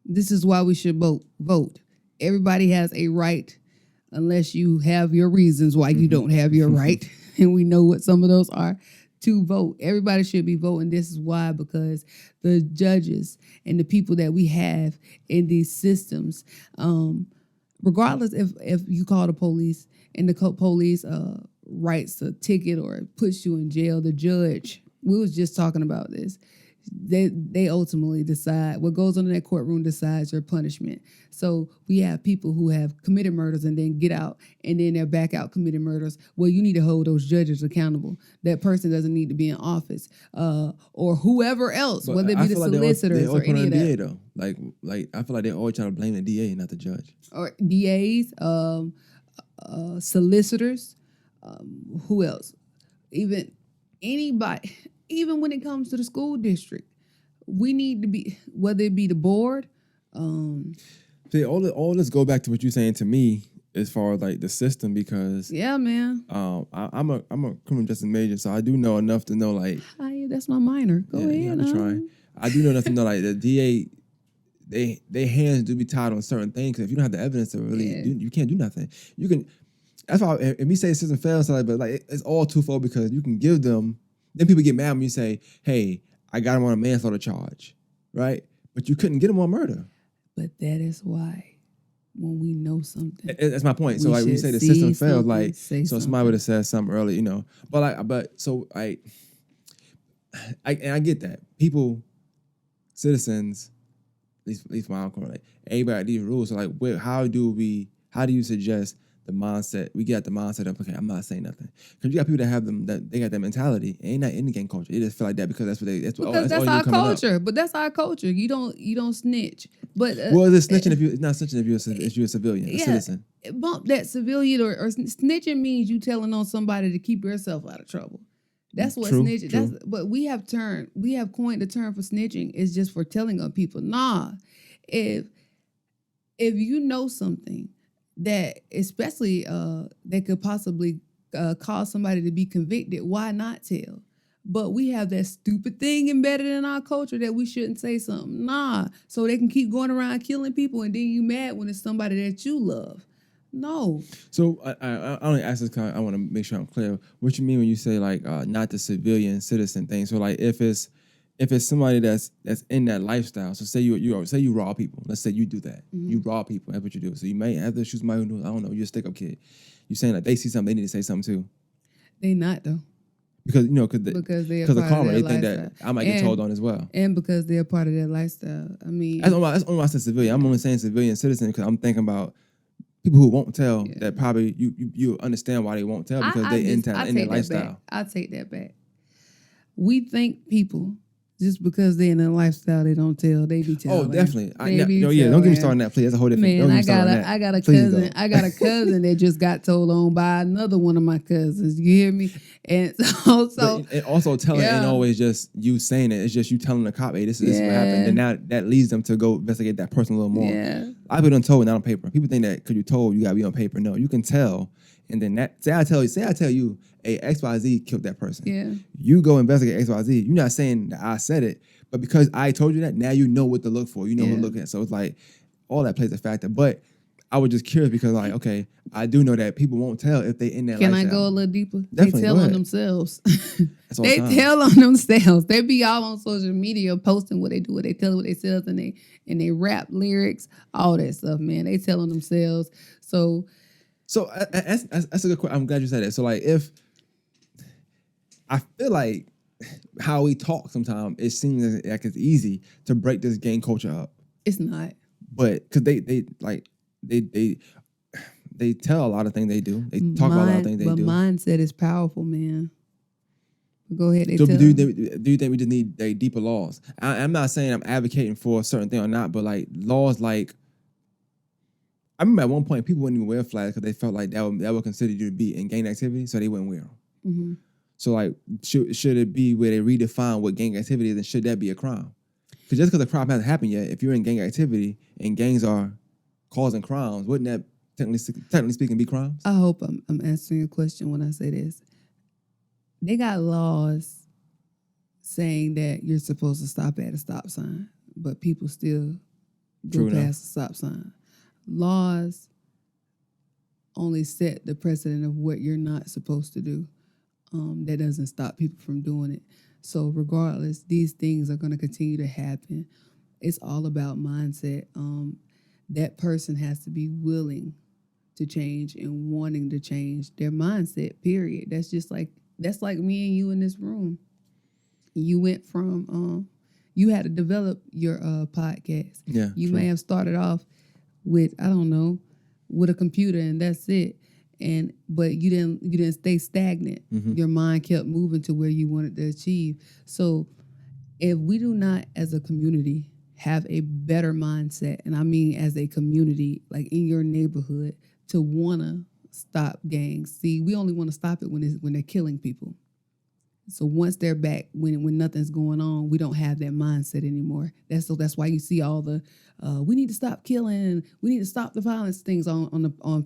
Speaker 2: This is why we should vote. Everybody has a right, unless you have your reasons why you don't have your right, and we know what some of those are, to vote. Everybody should be voting. This is why, because the judges and the people that we have in these systems, regardless if you call the police and the police writes a ticket or puts you in jail, the judge, we was just talking about this, they ultimately decide. What goes on in that courtroom decides your punishment. So we have people who have committed murders and then get out, and then they're back out committing murders. Well, you need to hold those judges accountable. That person doesn't need to be in office, or whoever else,
Speaker 1: But
Speaker 2: whether it be the solicitors or any of that.
Speaker 1: DA, though. Like I feel like they always try to blame the DA, not the judge.
Speaker 2: Or DAs, solicitors, who else? Even anybody. Even when it comes to the school district, we need to be, whether it be the board.
Speaker 1: See, all this go back to what you're saying to me as far as like the system, because
Speaker 2: yeah, man.
Speaker 1: I'm a criminal justice major, so I do know enough to know like
Speaker 2: Okay, that's my minor. Go ahead.
Speaker 1: I'm trying. I do know nothing though. Like the DA, they hands do be tied on certain things. If you don't have the evidence to really do, you can't do nothing. You can. That's why if we say the system fails, but like it's all twofold because you can give them. Then people get mad when you say, "Hey, I got him on a manslaughter charge," right? But you couldn't get him on murder.
Speaker 2: But that is why when we know something,
Speaker 1: that's my point. So like when you say the system failed, like
Speaker 2: so
Speaker 1: somebody would have said something early, But so I get that people, citizens, at least my uncle, like everybody got these rules. So like, how do you suggest the mindset? We get the mindset of, okay, I'm not saying nothing, because you got people that have them, that they got that mentality. It ain't not in the gang culture. They just feel like that because that's
Speaker 2: our culture. But that's our culture. You don't snitch. But
Speaker 1: well, it's snitching if you it's not snitching if you're a civilian, a citizen.
Speaker 2: Bump that civilian or snitching means you telling on somebody to keep yourself out of trouble. That's what snitching. True. But we have coined the term for snitching is just for telling on people. Nah, if you know something that especially that could possibly cause somebody to be convicted, why not tell? But we have that stupid thing embedded in our culture that we shouldn't say something. Nah, so they can keep going around killing people, and then you mad when it's somebody that you love. No.
Speaker 1: So I only ask this because I want to make sure I'm clear. What you mean when you say like not the civilian citizen thing? So like if it's somebody that's in that lifestyle. So say you rob people. Let's say you do that. Mm-hmm. You rob people. That's what you do. So you may have to shoot somebody who, I don't know, you're a stick-up kid. You're saying like they see something, they need to say something too.
Speaker 2: They not though.
Speaker 1: Because
Speaker 2: because
Speaker 1: the karma, they
Speaker 2: think
Speaker 1: that I might get told on as well,
Speaker 2: and because they're part of their lifestyle. I mean,
Speaker 1: that's only why I said civilian. I'm only saying civilian citizen because I'm thinking about people who won't tell. That probably you understand why they won't tell because they in their lifestyle.
Speaker 2: I take that back. We think people just because they're in a lifestyle they don't tell, they be telling.
Speaker 1: Oh, definitely. Don't get me started on that, please. That's a whole different.
Speaker 2: Man, I got a cousin. I got a cousin that just got told on by another one of my cousins. You hear me? And
Speaker 1: and also telling ain't always just you saying it. It's just you telling the cop, hey, this is what happened, and now that leads them to go investigate that person a little more.
Speaker 2: Yeah.
Speaker 1: A lot of people don't told not on paper. People think that because you told, you gotta be on paper. No, you can tell. And then say I tell you, hey, XYZ killed that person.
Speaker 2: Yeah.
Speaker 1: You go investigate XYZ. You're not saying that I said it, but because I told you that, now you know what to look for. You know what to look at. So it's like all that plays a factor. But I was just curious because like, okay, I do know that people won't tell if they in that lifestyle.
Speaker 2: Can I go a little deeper?
Speaker 1: Definitely,
Speaker 2: they tell on themselves.
Speaker 1: They
Speaker 2: tell on themselves. They be all on social media posting what they do, what they tell, what they sell, and they rap lyrics, all that stuff, man. They tell on themselves. So
Speaker 1: that's a good question. I'm glad you said that. So like if I feel like how we talk sometimes, it seems like it's easy to break this gang culture up.
Speaker 2: It's not.
Speaker 1: But because they tell a lot of things they do. They talk about a lot of things they do.
Speaker 2: But mindset is powerful, man. Go ahead.
Speaker 1: So do you think we just need deeper laws? I'm not saying I'm advocating for a certain thing or not, but like laws like, I remember at one point people wouldn't even wear flags because they felt like that would consider you to be in gang activity, so they wouldn't wear them. Mm-hmm. So like, should it be where they redefine what gang activity is, and should that be a crime? Because just because a crime hasn't happened yet, if you're in gang activity and gangs are causing crimes, wouldn't that technically speaking be crimes?
Speaker 2: I hope I'm answering your question when I say this. They got laws saying that you're supposed to stop at a stop sign, but people still go past the stop sign. Laws only set the precedent of what you're not supposed to do. That doesn't stop people from doing it. So regardless, these things are going to continue to happen. It's all about mindset. That person has to be willing to change and wanting to change their mindset, period. That's like me and you in this room. You went from, you had to develop your podcast.
Speaker 1: Yeah,
Speaker 2: you may have started off with, I don't know, with a computer and that's it. But you didn't stay stagnant. Mm-hmm. Your mind kept moving to where you wanted to achieve. So if we do not, as a community, have a better mindset, and I mean as a community, like in your neighborhood, to want to stop gangs. See, we only want to stop it when they're killing people. So once they're back, when nothing's going on, we don't have that mindset anymore. That's why you see all the we need to stop killing, we need to stop the violence things on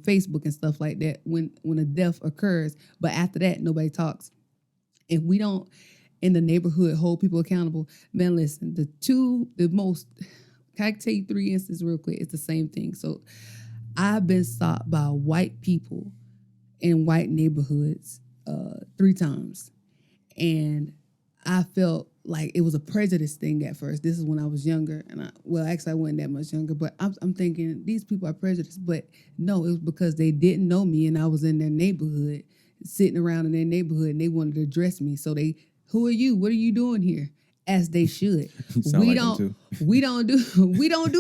Speaker 2: Facebook and stuff like that when a death occurs. But after that, nobody talks. If we don't, in the neighborhood hold people accountable. Man, listen, can I tell you 3 instances real quick? It's the same thing. So I've been stopped by white people in white neighborhoods 3 times. And I felt like it was a prejudice thing at first. This is when I was younger. And actually I wasn't that much younger, but I'm thinking these people are prejudiced. But no, it was because they didn't know me and I was in their neighborhood, sitting around in their neighborhood, and they wanted to address me. So who are you? What are you doing here? As they should. we don't do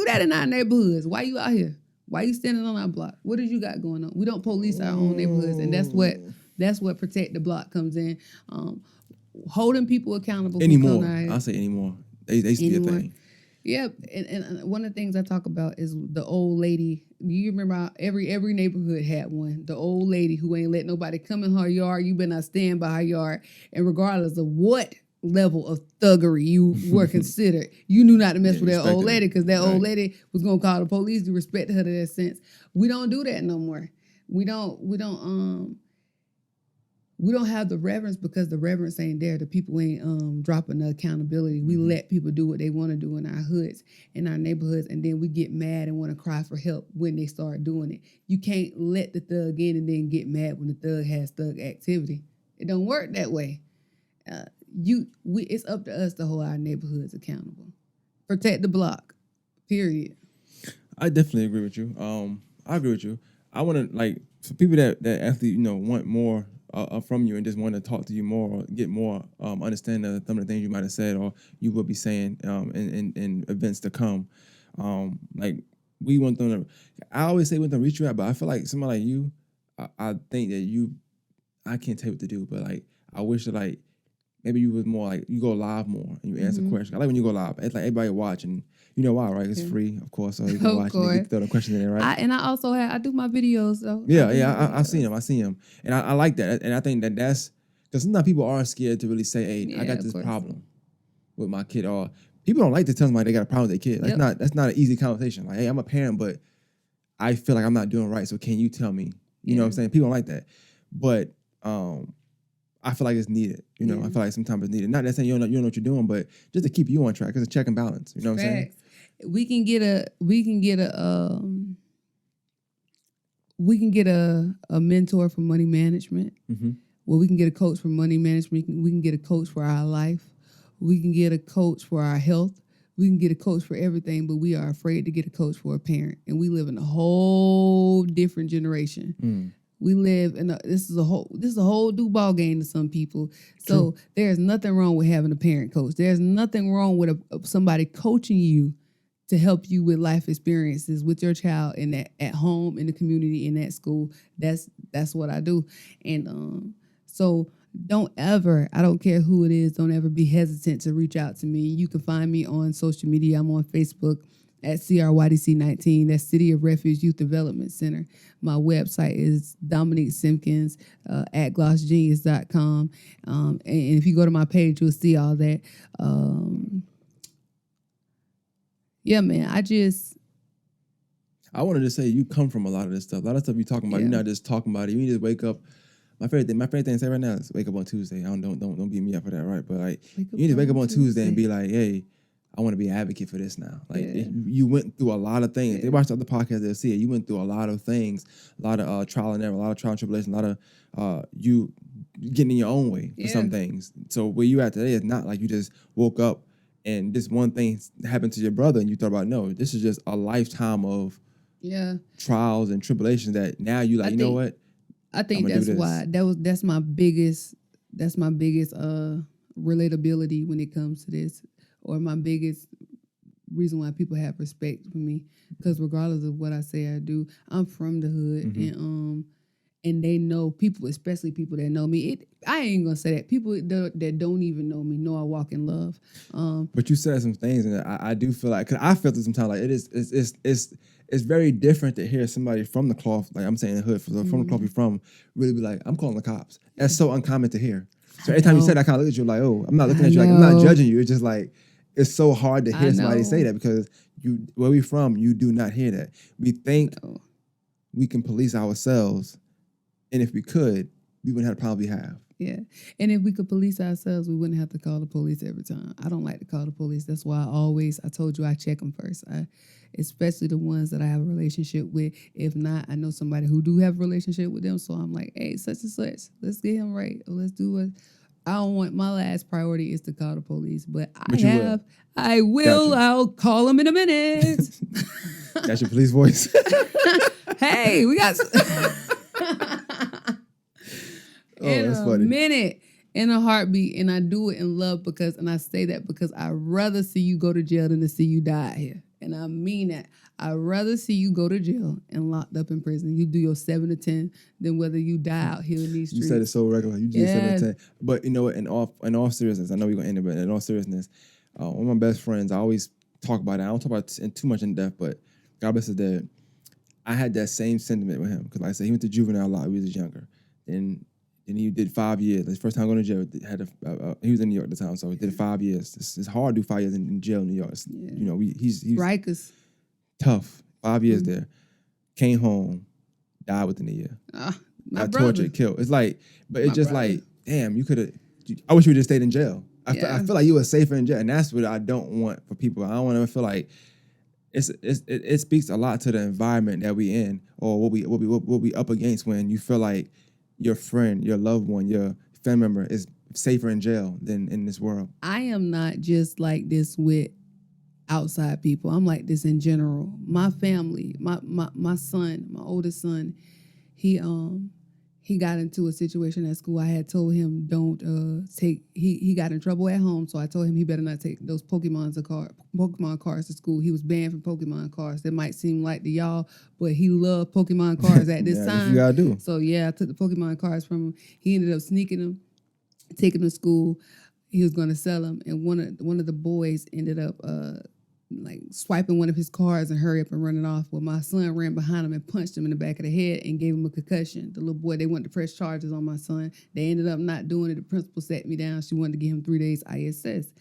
Speaker 2: that in our neighborhoods. Why you out here? Why you standing on our block? What did you got going on? We don't police our own neighborhoods, and that's what protect the block comes in. Holding people accountable.
Speaker 1: Anymore. I'll say anymore. They used to be a thing.
Speaker 2: Yep. And one of the things I talk about is the old lady. You remember how every neighborhood had one. The old lady who ain't let nobody come in her yard. You better not stand by her yard. And regardless of what level of thuggery you were considered, you knew not to mess with that old lady, because that old lady was gonna call the police. You respect her to that sense. We don't do that no more. We don't have the reverence, because the reverence ain't there. The people ain't dropping the accountability. We let people do what they want to do in our hoods, in our neighborhoods, and then we get mad and want to cry for help when they start doing it. You can't let the thug in and then get mad when the thug has thug activity. It don't work that way. It's up to us to hold our neighborhoods accountable. Protect the block. Period.
Speaker 1: I definitely agree with you. I agree with you. I want to, for people that actually want more from you and just want to talk to you more or get more understanding of some of the things you might have said or you will be saying in events to come. We want them to. I always say we want them to reach you out, but I feel like somebody like you, I think that I can't tell you what to do, but I wish that maybe you was more you go live more and you answer questions. I like when you go live. It's like everybody watching. You know why, right? It's free, of course. So you can watch and you can throw the questions in there, right?
Speaker 2: I also I do my videos, though.
Speaker 1: I see them. And I like that. And I think that's because sometimes people are scared to really say, hey, I got this problem with my kid. Or people don't like to tell somebody they got a problem with their kid. That's not an easy conversation. Like, hey, I'm a parent, but I feel like I'm not doing right. So can you tell me? You know what I'm saying? People don't like that. But I feel like it's needed. I feel like sometimes it's needed. Not that saying you don't know what you're doing, but just to keep you on track. It's a check and balance. You know what I'm saying?
Speaker 2: We can get a mentor for money management. Mm-hmm. Well, we can get a coach for money management. We can get a coach for our life. We can get a coach for our health. We can get a coach for everything, but we are afraid to get a coach for a parent. And we live in a whole different generation. Mm. We live in this is a whole new ball game to some people. So there's nothing wrong with having a parent coach. There's nothing wrong with somebody coaching you to help you with life experiences with your child at home, in the community, in that school. That's what I do. And so don't ever, I don't care who it is, don't ever be hesitant to reach out to me. You can find me on social media. I'm on Facebook at CRYDC19. That's City of Refuge Youth Development Center. My website is Dominique Simpkins at glossgenius.com. And if you go to my page, you'll see all that. Yeah, man,
Speaker 1: I wanted to say you come from a lot of this stuff. A lot of stuff you're talking about, you're not just talking about it. You just wake up. My favorite thing to say right now is wake up on Tuesday. Don't beat me up for that, right? But you need to wake up on Tuesday and be like, hey, I want to be an advocate for this now. You went through a lot of things. If they watch the other podcasts, they'll see it. You went through a lot of things, a lot of trial and error, a lot of trial and tribulation, a lot of you getting in your own way for some things. So where you at today is not like you just woke up and this one thing happened to your brother and you thought about, no, this is just a lifetime of trials and tribulations that now you like, you know what?
Speaker 2: I think that's why that's my biggest relatability when it comes to this, or my biggest reason why people have respect for me, because regardless of what I say I do, I'm from the hood. Mm-hmm. And they know people, especially people that know me. I ain't gonna say that people that don't even know me know I walk in love.
Speaker 1: But you said some things, and I do feel like, because I felt it sometimes, like it's very different to hear somebody from the cloth, like I'm saying the hood, from the cloth you're from, really be like, I'm calling the cops. That's so uncommon to hear. So every time you say that, I kind of look at you like, oh, I'm not looking at you like, I'm not judging you. It's just like, it's so hard to hear somebody say that, because where we from, you do not hear that. We think we can police ourselves. And if we could, we wouldn't have the problem we have.
Speaker 2: Yeah. And if we could police ourselves, we wouldn't have to call the police every time. I don't like to call the police. That's why I told you I check them first. Especially the ones that I have a relationship with. If not, I know somebody who do have a relationship with them. So I'm like, hey, such and such, let's get him right. Or let's do it. I don't want, my last priority is to call the police. But I will. Gotcha. I'll call them in a minute.
Speaker 1: That's your police voice?
Speaker 2: Hey, we got...
Speaker 1: that's funny.
Speaker 2: Minute, in a heartbeat, and I do it in love and I say that because I'd rather see you go to jail than to see you die here. And I mean that. I'd rather see you go to jail and locked up in prison. You do your 7 to 10 than whether you die out here in these streets.
Speaker 1: You said it so regular. You did 7 to 10. But you know what, in all seriousness, I know we're going to end it, but in all seriousness, one of my best friends, I always talk about it. I don't talk about it too much in depth, but God bless his dad. I had that same sentiment with him. Because like I said, he went to juvenile a lot when he was younger. And he did 5 years. His first time going to jail, he was in New York at the time, so he did 5 years. It's hard to do 5 years in jail in New York. You know, he's
Speaker 2: Rikers.
Speaker 1: Tough. 5 years there. Came home, died within a year. Got tortured, killed. It's like, but it's just like, damn, you could have. I wish you would just stayed in jail. I feel like you were safer in jail, and that's what I don't want for people. I don't want to feel like it speaks a lot to the environment that we in, or what we up against when you feel like your friend, your loved one, your family member is safer in jail than in this world.
Speaker 2: I am not just like this with outside people. I'm like this in general. My family, my son, my oldest son, he got into a situation at school. I had told him don't take. He got in trouble at home, so I told him he better not take those Pokemon cards to school. He was banned from Pokemon cards. That might seem like to y'all, but he loved Pokemon cards at this time.
Speaker 1: You gotta do.
Speaker 2: So I took the Pokemon cards from him. He ended up sneaking them, taking them to school. He was going to sell them, and one of the boys ended up like swiping one of his cards and hurry up and running off. Well, my son ran behind him and punched him in the back of the head and gave him a concussion. The little boy, they wanted to press charges on my son. They ended up not doing it. The principal sat me down. She wanted to give him 3 days ISS.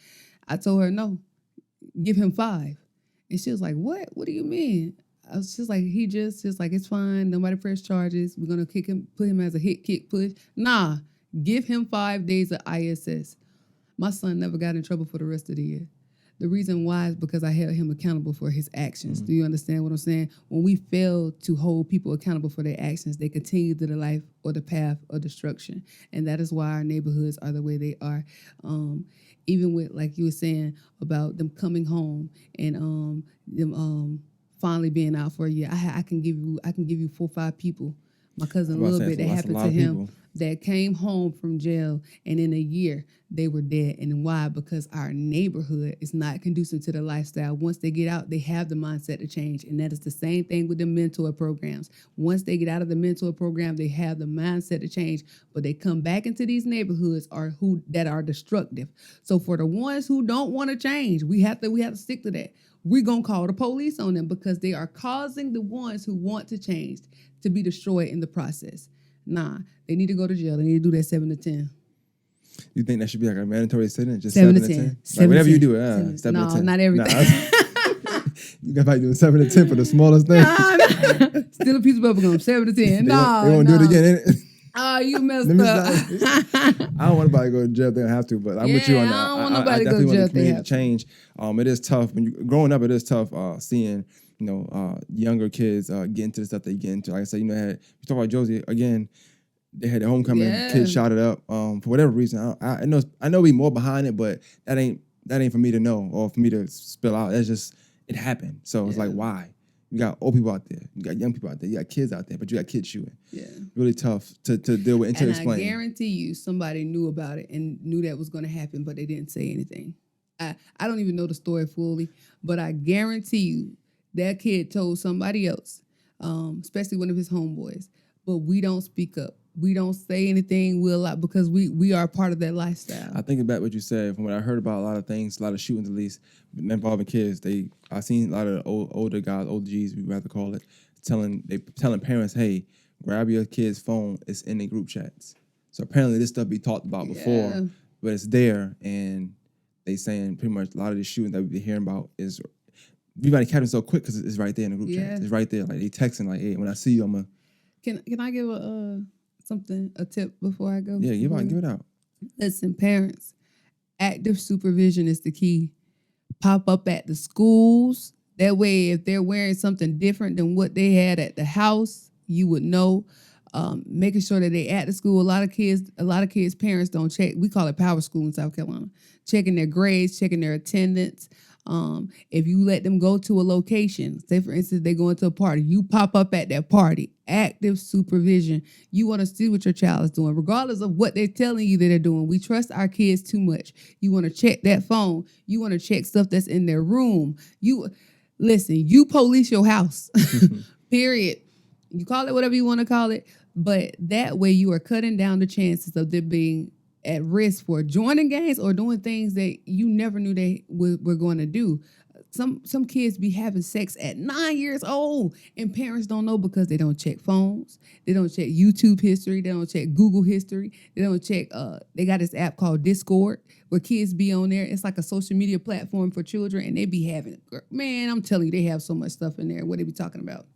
Speaker 2: I told her, no, give him 5. And she was like, what? What do you mean? I was just like, just like, it's fine. Nobody press charges. We're going to kick him, put him as a hit, kick, push. Nah, give him 5 days of ISS. My son never got in trouble for the rest of the year. The reason why is because I held him accountable for his actions. Mm-hmm. Do you understand what I'm saying? When we fail to hold people accountable for their actions, they continue to the life or the path of destruction. And that is why our neighborhoods are the way they are. Even with, like you were saying, about them coming home and them finally being out for a year. I can give you 4 or 5 people. My cousin a little bit that happened to him that came home from jail, and in a year they were dead. And why? Because our neighborhood is not conducive to the lifestyle. Once they get out, they have the mindset to change. And that is the same thing with the mentor programs. Once they get out of the mentor program, they have the mindset to change, but they come back into these neighborhoods that are destructive. So for the ones who don't want to change, we have to stick to that. We're going to call the police on them because they are causing the ones who want to change to be destroyed in the process. Nah, they need to go to jail. They need to do that 7 to 10.
Speaker 1: You think that should be like a mandatory sentence? Just
Speaker 2: 7 to
Speaker 1: 10?
Speaker 2: 10.
Speaker 1: Like whatever you do, 7 to 10.
Speaker 2: No, not everything.
Speaker 1: Nah, you got to do 7 to 10 for the smallest thing.
Speaker 2: Nah. Still a piece of bubble gum, 7 to 10.
Speaker 1: They won't do it again, innit?
Speaker 2: Oh, you messed up.
Speaker 1: I don't want nobody to go to jail if they don't have to, but I'm with you on that.
Speaker 2: I don't want nobody to go to jail if they have to.
Speaker 1: Change. It is tough. Growing up, it is tough seeing, younger kids get into the stuff they get into. Like I said, you talk about Josie again. They had their homecoming. Kids shot it up for whatever reason. I know we more behind it, but that ain't for me to know or for me to spill out. That's just it happened. So it's like, why? You got old people out there. You got young people out there. You got kids out there, but you got kids shooting. Yeah, really tough to deal with and to explain.
Speaker 2: I guarantee you, somebody knew about it and knew that was going to happen, but they didn't say anything. I don't even know the story fully, but I guarantee you that kid told somebody else, especially one of his homeboys. But we don't speak up. We don't say anything. Because we are part of that lifestyle.
Speaker 1: I think about what you said. From what I heard about a lot of things, a lot of shootings at least involving kids. I seen a lot of older guys, older G's, we rather call it, telling parents, hey, grab your kid's phone. It's in the group chats. So apparently this stuff be talked about before, but it's there, and they saying pretty much a lot of the shootings that we've been hearing about is everybody catching so quick because it's right there in the group chat. It's right there. Like they texting like, hey, when I see you, I'm gonna.
Speaker 2: Can I give a a tip before I go?
Speaker 1: Yeah, give it out.
Speaker 2: Listen, parents, active supervision is the key. Pop up at the schools. That way, if they're wearing something different than what they had at the house, you would know. Making sure that they at the school. A lot of kids' parents don't check. We call it power school in South Carolina. Checking their grades, checking their attendance. If you let them go to a location, say for instance they go into a party, you pop up at that party. Active supervision. You want to see what your child is doing, regardless of what they're telling you that they're doing. We trust our kids too much. You want to check that phone. You want to check stuff that's in their room. You listen. You police your house. Period. You call it whatever you want to call it, but that way you are cutting down the chances of them being at risk for joining gangs or doing things that you never knew they were going to do. Some kids be having sex at 9 years old, and parents don't know because they don't check phones, they don't check YouTube history, they don't check Google history, they don't check. They got this app called Discord where kids be on there. It's like a social media platform for children, and they be having, man, I'm telling you, they have so much stuff in there. What they be talking about?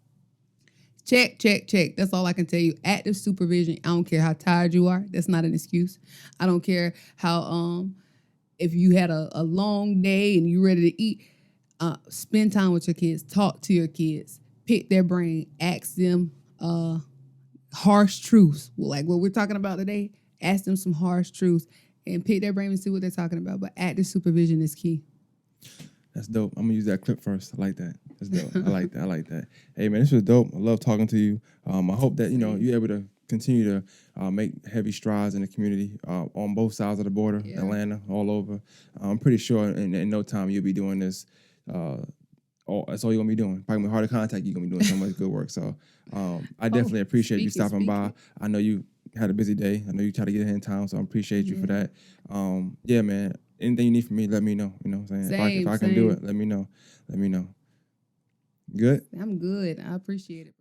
Speaker 2: Check, check, check. That's all I can tell you. Active supervision. I don't care how tired you are. That's not an excuse. I don't care how if you had a long day and you ready to eat. Spend time with your kids. Talk to your kids. Pick their brain. Ask them harsh truths. Like what we're talking about today. Ask them some harsh truths and pick their brain and see what they're talking about. But active supervision is key.
Speaker 1: That's dope. I'm gonna use that clip first. I like that. That's dope. I like that. Hey man, this was dope. I love talking to you. I hope that you're able to continue to make heavy strides in the community on both sides of the border, Atlanta, all over. I'm pretty sure in no time you'll be doing this. That's all you're gonna be doing. Probably hard to contact. You're gonna be doing so much good work. So I definitely appreciate you stopping by. I know you had a busy day. I know you tried to get here in time, so I appreciate you for that. Yeah, man. Anything you need from me, let me know. You know what I'm saying? If I can do it, let me know. Good?
Speaker 2: I'm good. I appreciate it.